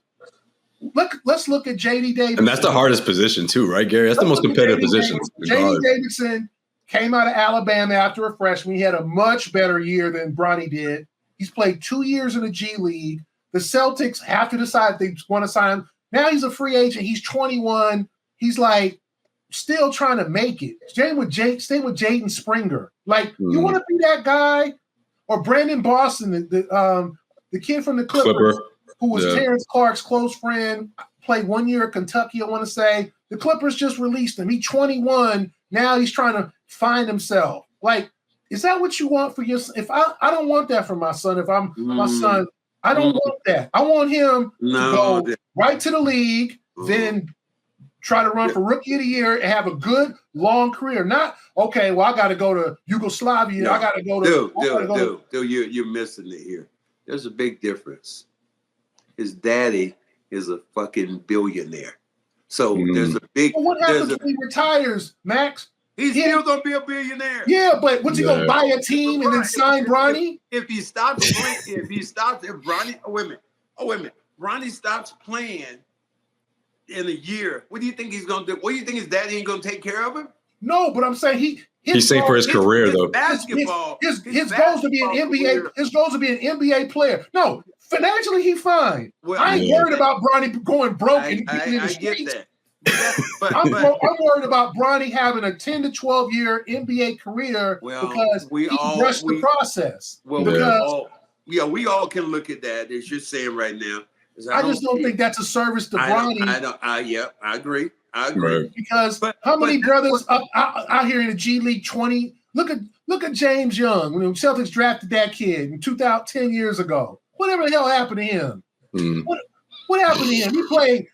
Let's look at J.D. Davidson. And that's the hardest position too, right, Gary? That's the most competitive position. J.D. Davidson came out of Alabama after a freshman. He had a much better year than Bronny did. He's played 2 years in the G League. The Celtics have to decide if they want to sign him. Now he's a free agent. He's 21. He's like still trying to make it. Stay with Jaden Springer. Like, you want to be that guy? Or Brandon Boston, the kid from the Clippers. Who was Terrence Clark's close friend, played 1 year at Kentucky, I want to say. The Clippers just released him. He's 21. Now he's trying to find himself. Like, is that what you want for your son? If I don't want that for my son. If I'm my son, I don't want that. I want him to go right to the league, then try to run for Rookie of the Year and have a good, long career. Not, okay, well, I got to go to Yugoslavia. I got to go to – Dude, you're missing it here. There's a big difference. His daddy is a fucking billionaire. So there's a big. Well, what happens when he retires, Max? He's still gonna be a billionaire. Yeah, but what's he gonna buy a team and then sign Bronny? If he stops playing, Bronny, wait a minute, Bronny stops playing in a year, what do you think he's gonna do? What do you think his daddy ain't gonna take care of him? No, but I'm saying he's saying for his career though. Basketball. His goal is to be an NBA. His goal is to be an NBA player. No. Financially, he fine. Well, I ain't worried about Bronny going broke and getting in the streets. Get that. I'm worried about Bronny having a 10 to 12 year NBA career because he rushed the process. Well, we all can look at that as you're saying right now. I just don't think that's a service to Bronny. I agree. Right. Because how many brothers out here in the G League 20? Look at James Young when the Celtics drafted that kid in 10 years ago. Whatever the hell happened to him? What happened to him?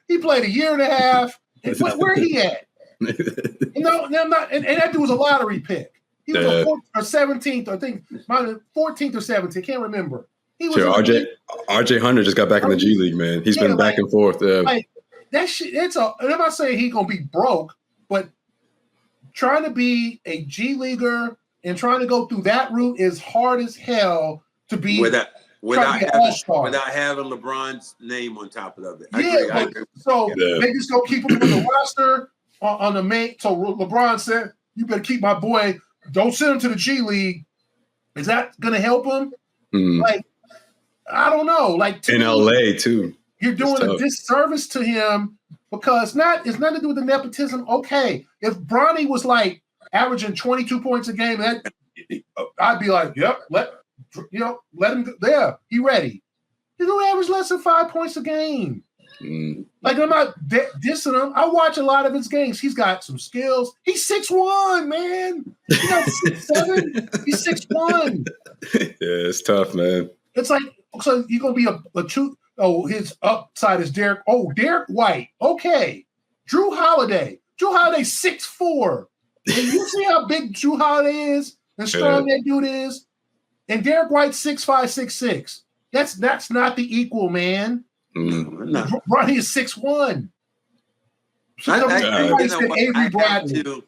He played a year and a half. Where he at? No, I'm not. And that dude was a lottery pick. He was a 14th or 17th, I think, 14th or 17th. I can't remember. He was RJ Hunter just got back in the G League, man. He's been back and forth. Like that shit. And I'm not saying he's gonna be broke, but trying to be a G leaguer and trying to go through that route is hard as hell to be. Without having LeBron's name on top of it. I agree. So they just go keep him on the roster on the main. So LeBron said, "You better keep my boy. Don't send him to the G League." Is that going to help him? Like, I don't know. Like in LA too, you're doing a disservice to him because it's nothing to do with the nepotism. Okay, if Bronny was like averaging 22 points a game, I'd be like, "Yep, let him go there. He ready. He's gonna average less than 5 points a game. Like, I'm not dissing him. I watch a lot of his games. He's got some skills. He's 6'1", man. He's not 6'7". He's 6'1". Yeah, it's tough, man. It's like, so you're gonna be a two. Oh, his upside is Derek. Oh, Derek White. Okay. Drew Holiday. Drew Holiday 6'4". And you see how big Drew Holiday is and strong that dude is. And Derek White 6'5", 6'6". That's not the equal, man. No. Bronny is 6'1".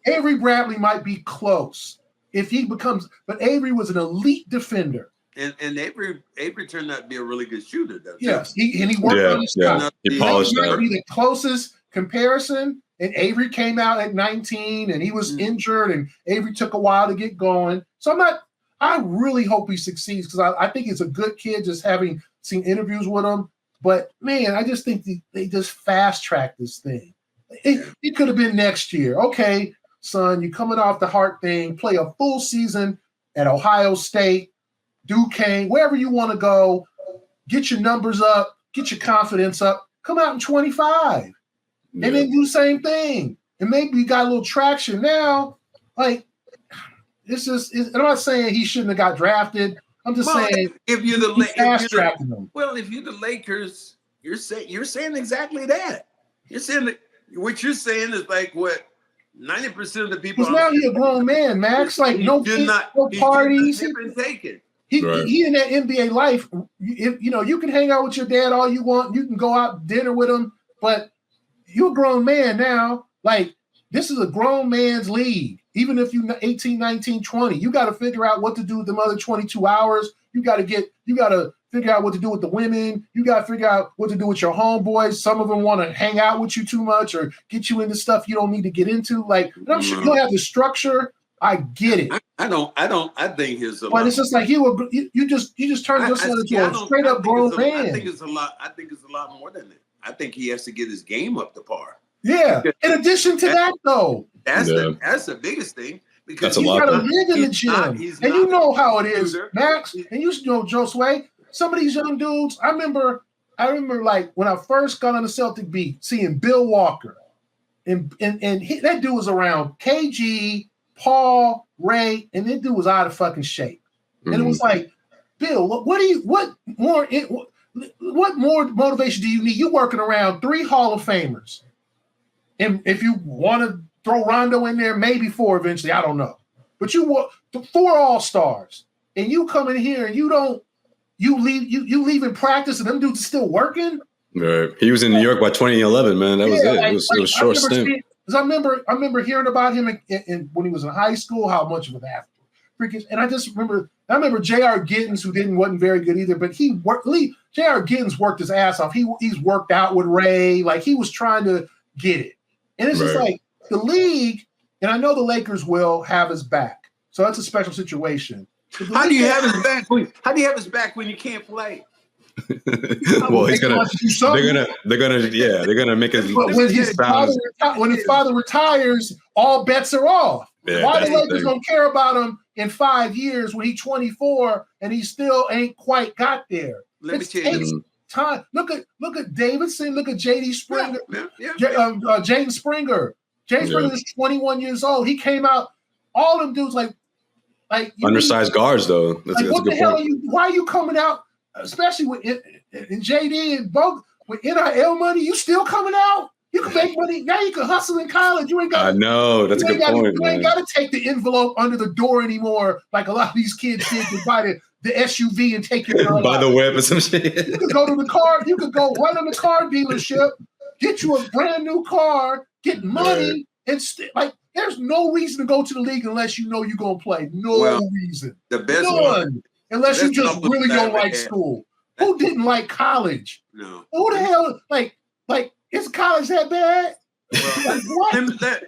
Avery Bradley might be close if he becomes, but Avery was an elite defender. And Avery turned out to be a really good shooter, though. Yes, he worked on his shot. He polished that. Might Be the closest comparison. And Avery came out at 19, and he was injured, and Avery took a while to get going. So I really hope he succeeds because I think he's a good kid. Just having seen interviews with him. But, man, I just think they just fast-tracked this thing. It could have been next year. Okay, son, you're coming off the heart thing. Play a full season at Ohio State, Duquesne, wherever you want to go. Get your numbers up. Get your confidence up. Come out in 25. And then do the same thing. And maybe you got a little traction now. Like, I'm not saying he shouldn't have got drafted. I'm just saying if you're the fast-tracking them. Well, if you're the Lakers, you're saying exactly that. You're saying that what you're saying is like what 90% of the people. Because now he's a grown man, Max. Like no parties. He in that NBA life. You can hang out with your dad all you want. You can go out to dinner with him, but you're a grown man now. Like, this is a grown man's league. Even if you're 18, 19, 20, you got to figure out what to do with them other 22 hours. You got to figure out what to do with the women. You got to figure out what to do with your homeboys. Some of them want to hang out with you too much or get you into stuff you don't need to get into. Like, I'm sure you'll have the structure. I get it. I think his. But it's just like you just turned yourself into a straight up grown man. I think it's a lot more than that. I think he has to get his game up to par. Yeah. In addition to that, though, that's the biggest thing because you got to live in the gym, and you know how it is, Max. And you know, Josue. Some of these young dudes. I remember like when I first got on the Celtic beat, seeing Bill Walker, and that dude was around KG, Paul, Ray, and that dude was out of fucking shape. And it was like, Bill, what more motivation do you need? You're working around 3 Hall of Famers. And if you want to throw Rondo in there, maybe 4 eventually, I don't know. But you want 4 All-Stars. And you come in here and you leave in practice and them dudes are still working. Right. He was in New York by 2011, man. That was it. It was a short stint. Because I remember hearing about him when he was in high school, how much of an athlete. And I remember J.R. Giddens, who wasn't very good either, but J.R. Giddens worked his ass off. He's worked out with Ray. Like, he was trying to get it. And it's just like the league, and I know the Lakers will have his back. So that's a special situation. How do you have his back when you can't play? Well, they're gonna make it. But when his father retires, all bets are off. Yeah, why the Lakers don't care about him in 5 years when he's 24 and he still ain't quite got there? Let me tell you. Time. Look at Davidson. Look at J.D. Springer. Jaden Springer. Jaden Springer is 21 years old. He came out. All them dudes like undersized guards though. That's what a good the hell point. are you? Why are you coming out? Especially with JD and both with NIL money, you still coming out? You can make money now. You can hustle in college. You ain't got. I know that's a good point. You ain't got to take the envelope under the door anymore, like a lot of these kids did to buy the SUV and take your girl buy out. the whip or some shit. You could go to the car. You could go run in the car dealership, get you a brand new car, get money, and there's no reason to go to the league unless you know you're gonna play. No reason. The best one. Unless you just really don't like school. Who didn't like college? No. Who the hell like is college that bad? Well, what?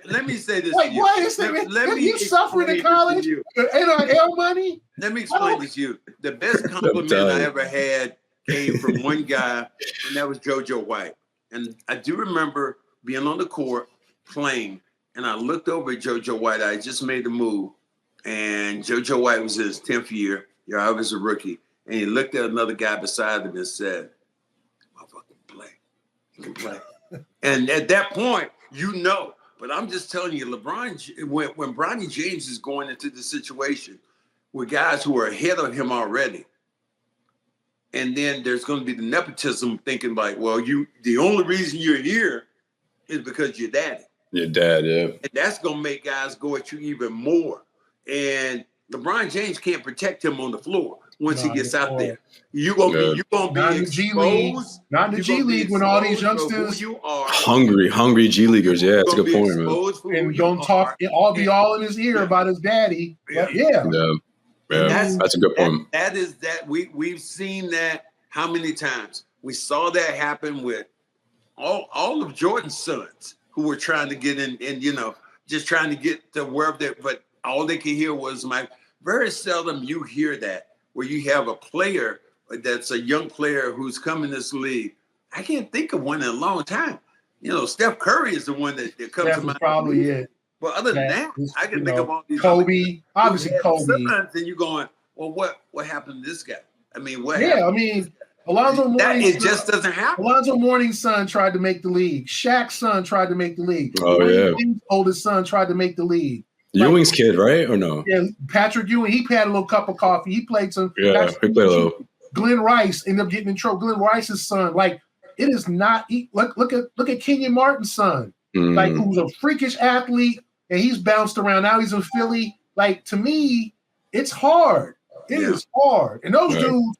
Let me say this. Like, what is it? Let me suffering in college? NIL money? Let me explain this to you. The best compliment I ever had came from one guy, and that was JoJo White. And I do remember being on the court playing, and I looked over at JoJo White. I just made the move, and JoJo White was in his 10th year. You're obviously a rookie. And he looked at another guy beside him and said, motherfucker, play. You can play. And at that point, you know. But I'm just telling you, LeBron, when Bronny James is going into the situation with guys who are ahead of him already, and then there's going to be the nepotism thinking like, well, the only reason you're here is because your daddy. Your dad, yeah. And that's going to make guys go at you even more. And LeBron James can't protect him on the floor once he gets out there. You're going to be exposed. Not in the G League when all these youngsters you are. Hungry G Leaguers. Yeah, that's a good point, man. And don't talk all in his ear about his daddy. Yeah. That's a good point. That is that we've seen that how many times? We saw that happen with all of Jordan's sons who were trying to get in and just trying to get to wherever they, but all they could hear was very seldom you hear that where you have a player that's a young player who's come in this league. I can't think of one in a long time. Steph Curry is the one that comes to mind. Probably it. But other than that, I can think of all these. Kobe, obviously Kobe. Sometimes then you're going, well, what happened to this guy? I mean, what? Yeah, I mean, Alonzo Mourning's it just doesn't happen. Alonzo Mourning's son tried to make the league. Shaq's son tried to make the league. Oh, yeah. His oldest son tried to make the league. Ewing's kid, right? Or no? Yeah, Patrick Ewing. He had a little cup of coffee. He played some. Yeah, he played a little. Glenn Rice ended up getting in trouble. Glenn Rice's son, it is not. Look at Kenyon Martin's son, who's a freakish athlete, and he's bounced around. Now he's in Philly. To me, it's hard. It is hard, and those dudes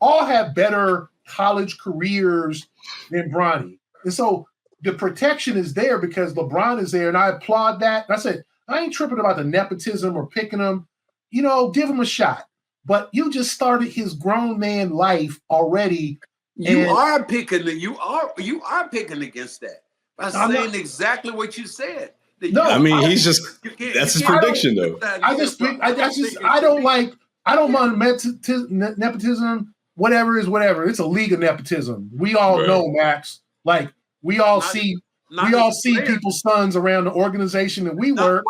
all have better college careers than Bronny, and so the protection is there because LeBron is there, and I applaud that. And I said, I ain't tripping about the nepotism or picking him. Give him a shot. But you just started his grown man life already. You are picking against that by saying exactly what you said. He's just that's his prediction though. I don't mind nepotism. Whatever is whatever. It's a league of nepotism. We all know, Max. We all see people's sons around the organization that we work.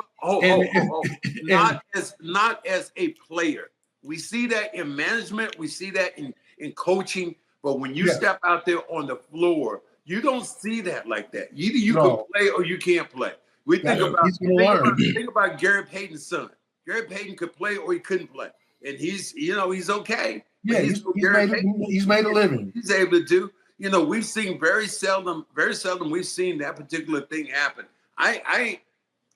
Not as a player. We see that in management. We see that in coaching. But when you step out there on the floor, you don't see that like that. Either you can play or you can't play. We think about Gary Payton's son. Gary Payton could play or he couldn't play, and he's okay. Yeah, he's made a living. He's able to do. We've seen very seldom we've seen that particular thing happen. I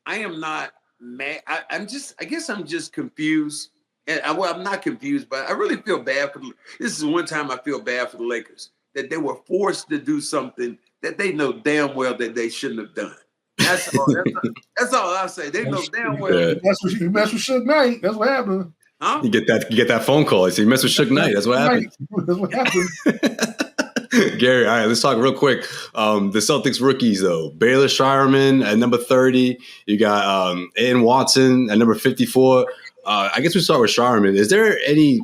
am not mad. I guess I'm just confused. And I'm not confused, but I really feel bad this is one time I feel bad for the Lakers, that they were forced to do something that they know damn well that they shouldn't have done. That's all I say. They know damn well. Yeah. You mess with Suge Knight. That's what happened. Huh? You get that phone call. You say you mess with Suge Knight. That's what happened. That's what happened. Gary, all right, let's talk real quick. The Celtics rookies, though. Baylor Shireman at number 30. You got Aiden Watson at number 54. I guess we start with Shireman. Is there any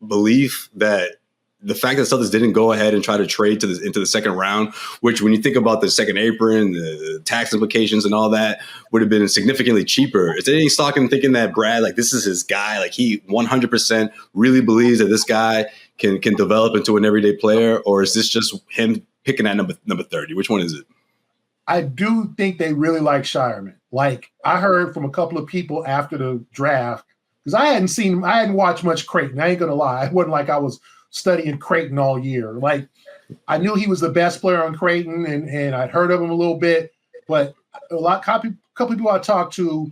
belief that the fact that Celtics didn't go ahead and try to trade into the second round, which when you think about the second apron, the tax implications and all that, would have been significantly cheaper? Is there any stock in thinking that Brad, this is his guy, he 100% really believes that this guy can develop into an everyday player, or is this just him picking at number 30? Which one is it? I do think they really like Shireman. I heard from a couple of people after the draft, because I hadn't watched much Creighton. I ain't gonna lie. It wasn't like I was studying Creighton all year. I knew he was the best player on Creighton, and I'd heard of him a little bit, but a couple of people I talked to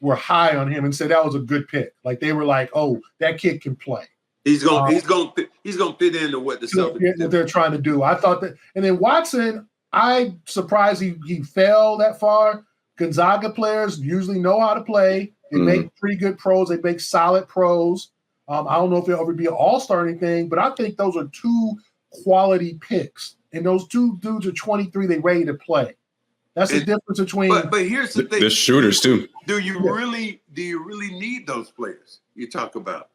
were high on him and said that was a good pick. They were like, "Oh, that kid can play. He's gonna fit into what the Celtics what they're trying to do." I thought that, and then Watson, I'm surprised he fell that far. Gonzaga players usually know how to play. They make pretty good pros. They make solid pros. I don't know if it'll ever be an all-star or anything, but I think those are two quality picks. And those two dudes are 23. They ready to play. That's the difference between. But here's the thing: the shooters too. Do you really need those players you talk about?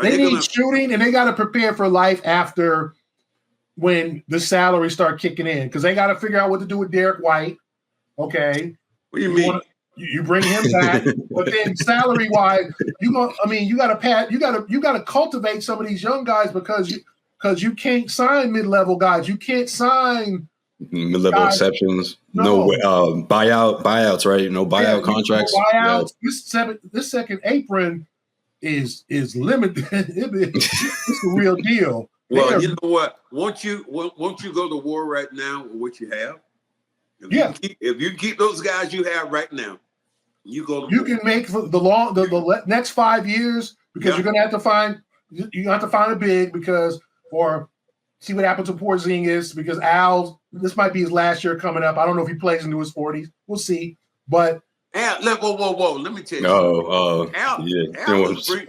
They need shooting, and they got to prepare for life after when the salaries start kicking in, because they got to figure out what to do with Derek White. Okay, what do you mean? You bring him back, but then salary wise, you gotta cultivate some of these young guys because you can't sign mid-level guys. You can't sign mid-level exceptions. No buyouts, right? No buyout contracts. No buyouts. Yeah. This second apron is limited. It's a real deal. Well, you know what? Won't you go to war right now with what you have? If you keep those guys you have right now, you go. You can make the next 5 years because you're gonna have to find a big or see what happens with Porzingis because this might be his last year coming up. I don't know if he plays into his 40s. We'll see. But Al, whoa! Let me tell you. Al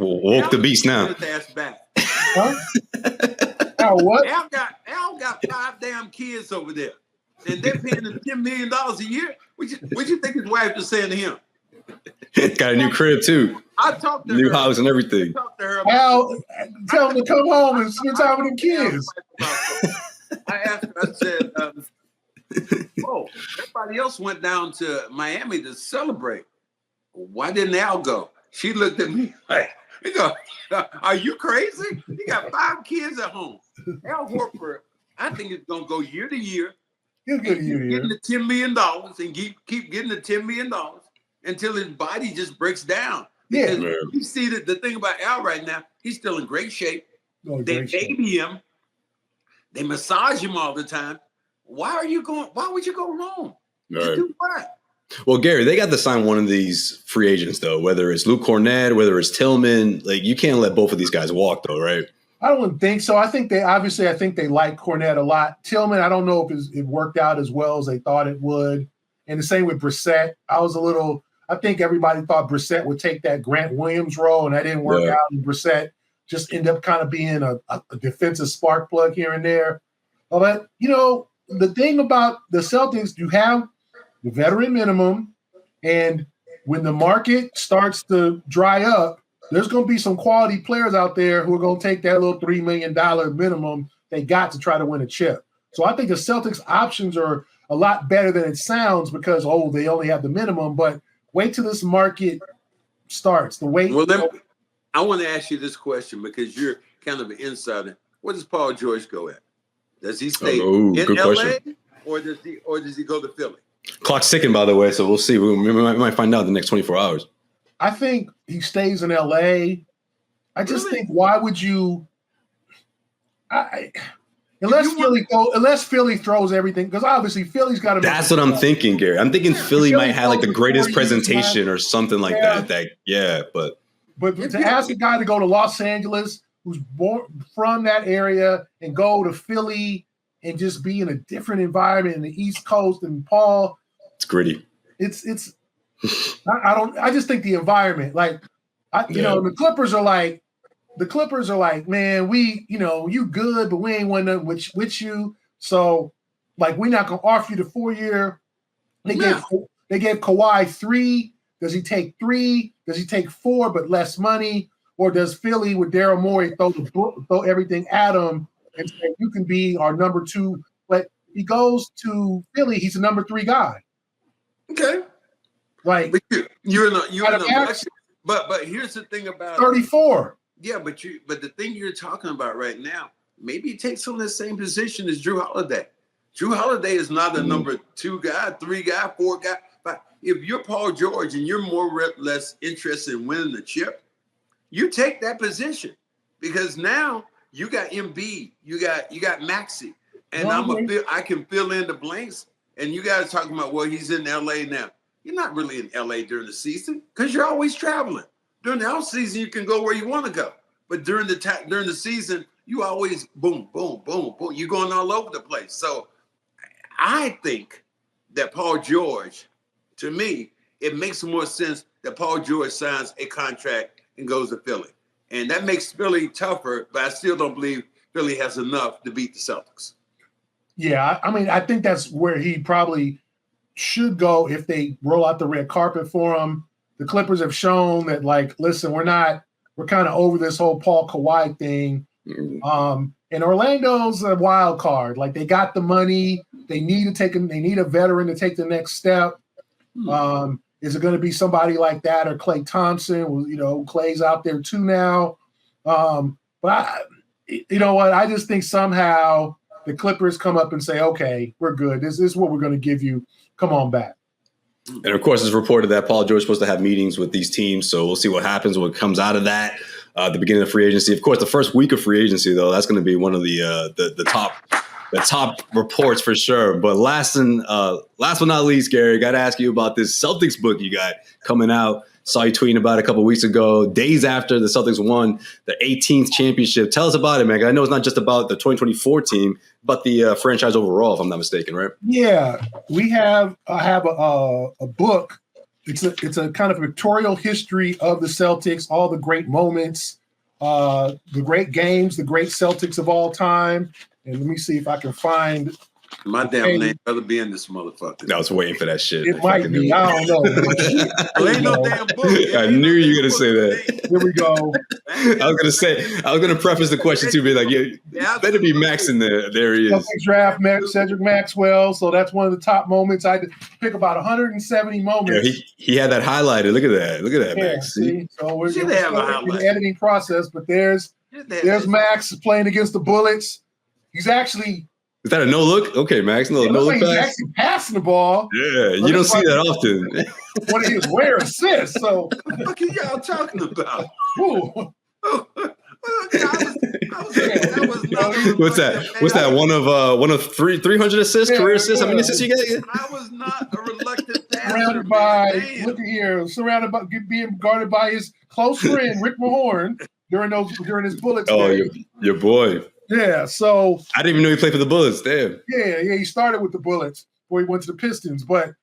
walk the beast now. His ass back. Huh? Al, what? Al got 5 damn kids over there. And they're paying him $10 million a year. What you think his wife is saying to him? Got a new crib too. I talked to her. New house and everything. I talked to her. Al, tell him to come home and spend time with them kids. I asked her, I said, everybody else went down to Miami to celebrate. Why didn't Al go? She looked at me like, are you crazy? He got 5 kids at home. Al Horford, I think it's going to go year to year. Getting the $10 million and keep getting the $10 million until his body just breaks down. Because you see that the thing about Al right now, he's still in great shape. They baby him. They massage him all the time. Why would you go wrong? Right. To do what? Well, Gary, they got to sign one of these free agents, though, whether it's Luke Cornett, whether it's Tillman. Like, you can't let both of these guys walk, though, right? I don't think so. I think they like Cornette a lot. Tillman, I don't know if it worked out as well as they thought it would. And the same with Brissett. I think everybody thought Brissett would take that Grant Williams role, and that didn't work out. And Brissett just ended up kind of being a defensive spark plug here and there. But, the thing about the Celtics, you have the veteran minimum, and when the market starts to dry up, there's going to be some quality players out there who are going to take that little $3 million minimum they got to try to win a chip. So I think the Celtics options are a lot better than it sounds because, they only have the minimum. But wait till this market starts. I want to ask you this question because you're kind of an insider. Where does Paul George go at? Does he stay in LA or does he go to Philly? Clock's ticking, by the way, so we'll see. We might find out in the next 24 hours. I think he stays in LA. I just think, why would you? Unless Philly throws everything, because obviously Philly's got to. That's what I'm thinking, Gary. I'm thinking Philly might have like the greatest presentation or something like that. But to ask a guy to go to Los Angeles, who's born from that area, and go to Philly and just be in a different environment in the East Coast, and Paul, it's gritty. It's. I just think the environment, the Clippers are like, man, we, you good, but we ain't want nothing with you. So, we're not gonna offer you the 4-year. They gave Kawhi 3. Does he take 3? Does he take 4 but less money? Or does Philly with Daryl Morey throw everything at him and say you can be our number 2? But he goes to Philly, he's a number 3 guy. Okay. Like, but you're in a but here's the thing about 34. Yeah, but the thing you're talking about right now, maybe he takes on the same position as Drew Holiday. Drew Holiday is not a number 2 guy, 3 guy, 4 guy. But if you're Paul George and you're more or less interested in winning the chip, you take that position because now you got Embiid, you got Maxey, and I can fill in the blanks. And you guys talking about he's in LA now. You're not really in LA during the season because you're always traveling. During the off season, you can go where you want to go. But during the season, you always boom, boom, boom, boom. You're going all over the place. So I think that Paul George, to me, it makes more sense that Paul George signs a contract and goes to Philly. And that makes Philly tougher, but I still don't believe Philly has enough to beat the Celtics. Yeah, I think that's where he probably should go if they roll out the red carpet for him. The Clippers have shown that, listen, we're kind of over this whole Paul Kawhi thing. And Orlando's a wild card. They got the money. They need a veteran to take the next step. Is it going to be somebody like that or Klay Thompson? You know, Klay's out there too now. But you know what? I just think somehow the Clippers come up and say, okay, we're good. This is what we're going to give you. Come on back. And of course, it's reported that Paul George is supposed to have meetings with these teams. So we'll see what happens, what comes out of that. The beginning of free agency. Of course, the first week of free agency, though, that's going to be one of the top reports for sure. But last but not least, Gary, got to ask you about this Celtics book you got coming out. Saw you tweeting about it a couple of weeks ago, days after the Celtics won the 18th championship. Tell us about it, man. I know it's not just about the 2024 team, but the franchise overall, if I'm not mistaken, right? Yeah, I have a book. It's a kind of pictorial history of the Celtics, all the great moments, the great games, the great Celtics of all time. And let me see if I can find my damn name better be in this motherfucker. I was waiting for that shit. It might be. I don't know. There ain't no damn book. I knew you were gonna say that. Here we go. I was gonna preface the question to be like, yeah, better be Max in there. There he is. Celtics draft Cedric Maxwell. So that's one of the top moments. I had to pick about 170 moments. Yeah, he had that highlighted. Look at that, yeah, Max. See? So we're in the editing process, but there's Max playing against the Bullets. He's actually. Is that a no look? Okay, Max. No look pass. He's actually passing the ball. Yeah, you don't see that often. One of his rare assists. So what the fuck are y'all talking about? What's that? One of 300 assists, career assists. How many assists you get? I was not a reluctant passer. Surrounded by being guarded by his close friend Rick Mahorn during his Bullets. Oh, your boy. Yeah, so I didn't even know he played for the Bullets. Damn. Yeah, he started with the Bullets before he went to the Pistons. But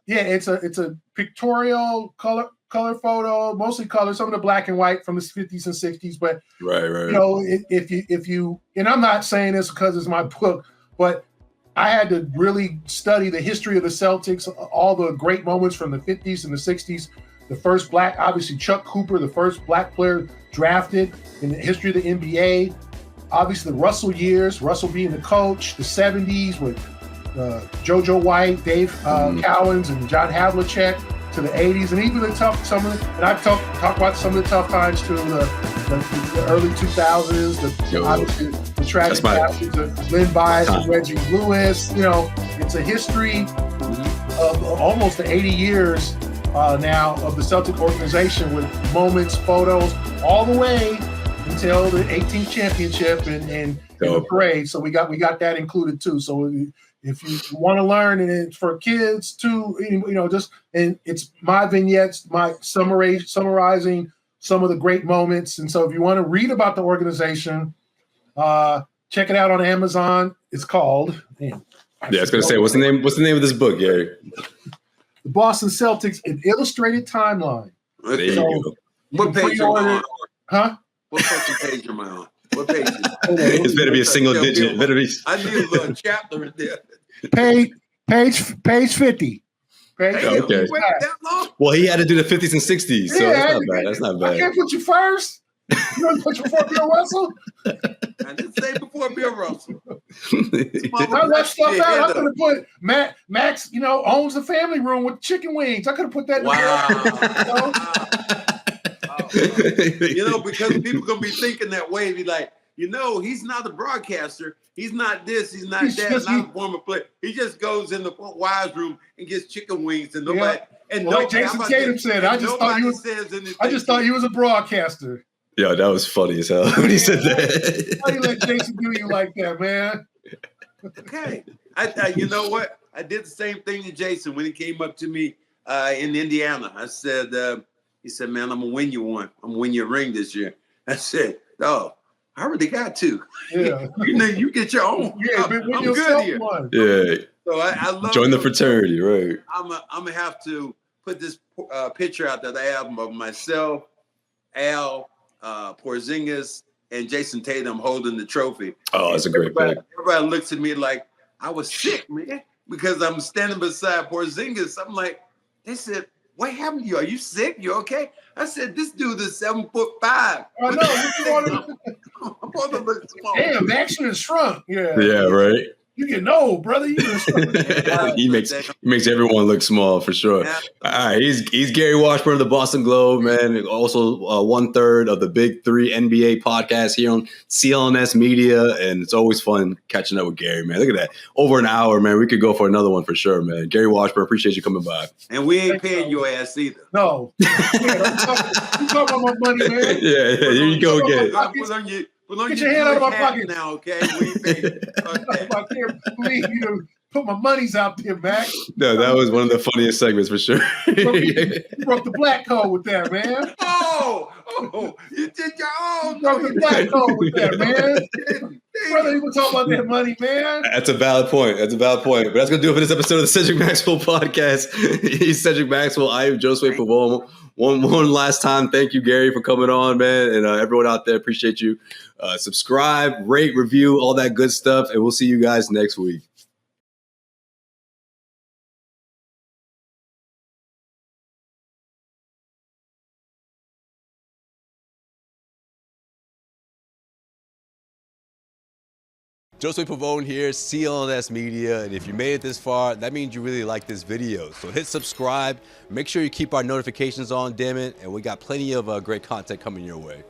it's a pictorial color photo, mostly color, some of the black and white from the 50s and 60s. But right. You know, if you and I'm not saying this because it's my book, but I had to really study the history of the Celtics, all the great moments from the 50s and the 60s. The first black, obviously Chuck Cooper, the first black player drafted in the history of the NBA. Obviously, the Russell years, Russell being the coach, the 70s with JoJo White, Dave Cowens, and John Havlicek, to the 80s, and even and I've talked about some of the tough times to the early 2000s, obviously the tragic passage of Lynn Bias and Reggie Lewis. You know, it's a history of almost the 80 years now of the Celtic organization with moments, photos, all the way until the 18th championship and the parade. So we got that included too. So if you want to learn, and it's for kids too, you know, and it's my vignettes, my summarizing some of the great moments. And so if you want to read about the organization, check it out on Amazon. It's called. I was going to say, what's the name of this book, Gary? The Boston Celtics: An Illustrated Timeline. There you go. What page am I on? Huh? What fucking page am I on? What page? It's better be a single digit. Better be. I need a little chapter in there. Page 50. Okay. Well, he had to do the 50s and 60s, so that's not bad. I can't put you first. You want to put you before Bill Russell? I didn't say before Bill Russell. I left stuff out. I could have put Max, you know, owns the family room with chicken wings. I could have put that. You know, because people gonna be thinking that way. Be like, you know, he's not a broadcaster. He's not this. He's not that. He's not a former player. He just goes in the wise room and gets chicken wings, and nobody. Yeah. And like Jason Tatum said, I just thought he was a broadcaster. Yeah, that was funny as hell when he said that. Why you let Jason do you like that, man? Okay, you know what? I did the same thing to Jason when he came up to me in Indiana. I said, he said, man, I'm gonna win you one. I'm gonna win you a ring this year. I said, oh, I already got two. Yeah, you get your own. Yeah, I'm good here. One. Yeah. So I love join the fraternity, right? I'm gonna have to put this picture out that I have of myself, Al, Porzingis, and Jason Tatum holding the trophy. Oh, that's a great pick. Everybody looks at me like I was sick, man, because I'm standing beside Porzingis. I'm like, they said, what happened to you? Are you sick? You okay? I said, this dude is 7'5". I know. I'm supposed to look small. Damn, the action is shrunk. Yeah. Yeah, right. You getting old, brother. He makes everyone look small for sure. Yeah. All right, he's Gary Washburn of the Boston Globe, man. Also 1/3 of the Big Three NBA podcast here on CLNS Media, and it's always fun catching up with Gary, man. Look at that, over an hour, man. We could go for another one for sure, man. Gary Washburn, appreciate you coming by. And we ain't paying your ass either. No, you talking about my money, man. Yeah, here you go again. Get your hand out of my pocket now, okay? We pay. I can't believe you put my monies out there, Max. No, that was one of the funniest segments for sure. You broke the black code with that, man. You did your own. You broke the black code with that, man. Brother, you were talking about that money, man. That's a valid point. But that's going to do it for this episode of the Cedric Maxwell Podcast. He's Cedric Maxwell. I am Josue Pavone. One last time, thank you, Gary, for coming on, man. And everyone out there, appreciate you. Subscribe, rate, review, all that good stuff. And we'll see you guys next week. Josue Pavone here, CLNS Media, and if you made it this far, that means you really like this video. So hit subscribe, make sure you keep our notifications on, damn it, and we got plenty of great content coming your way.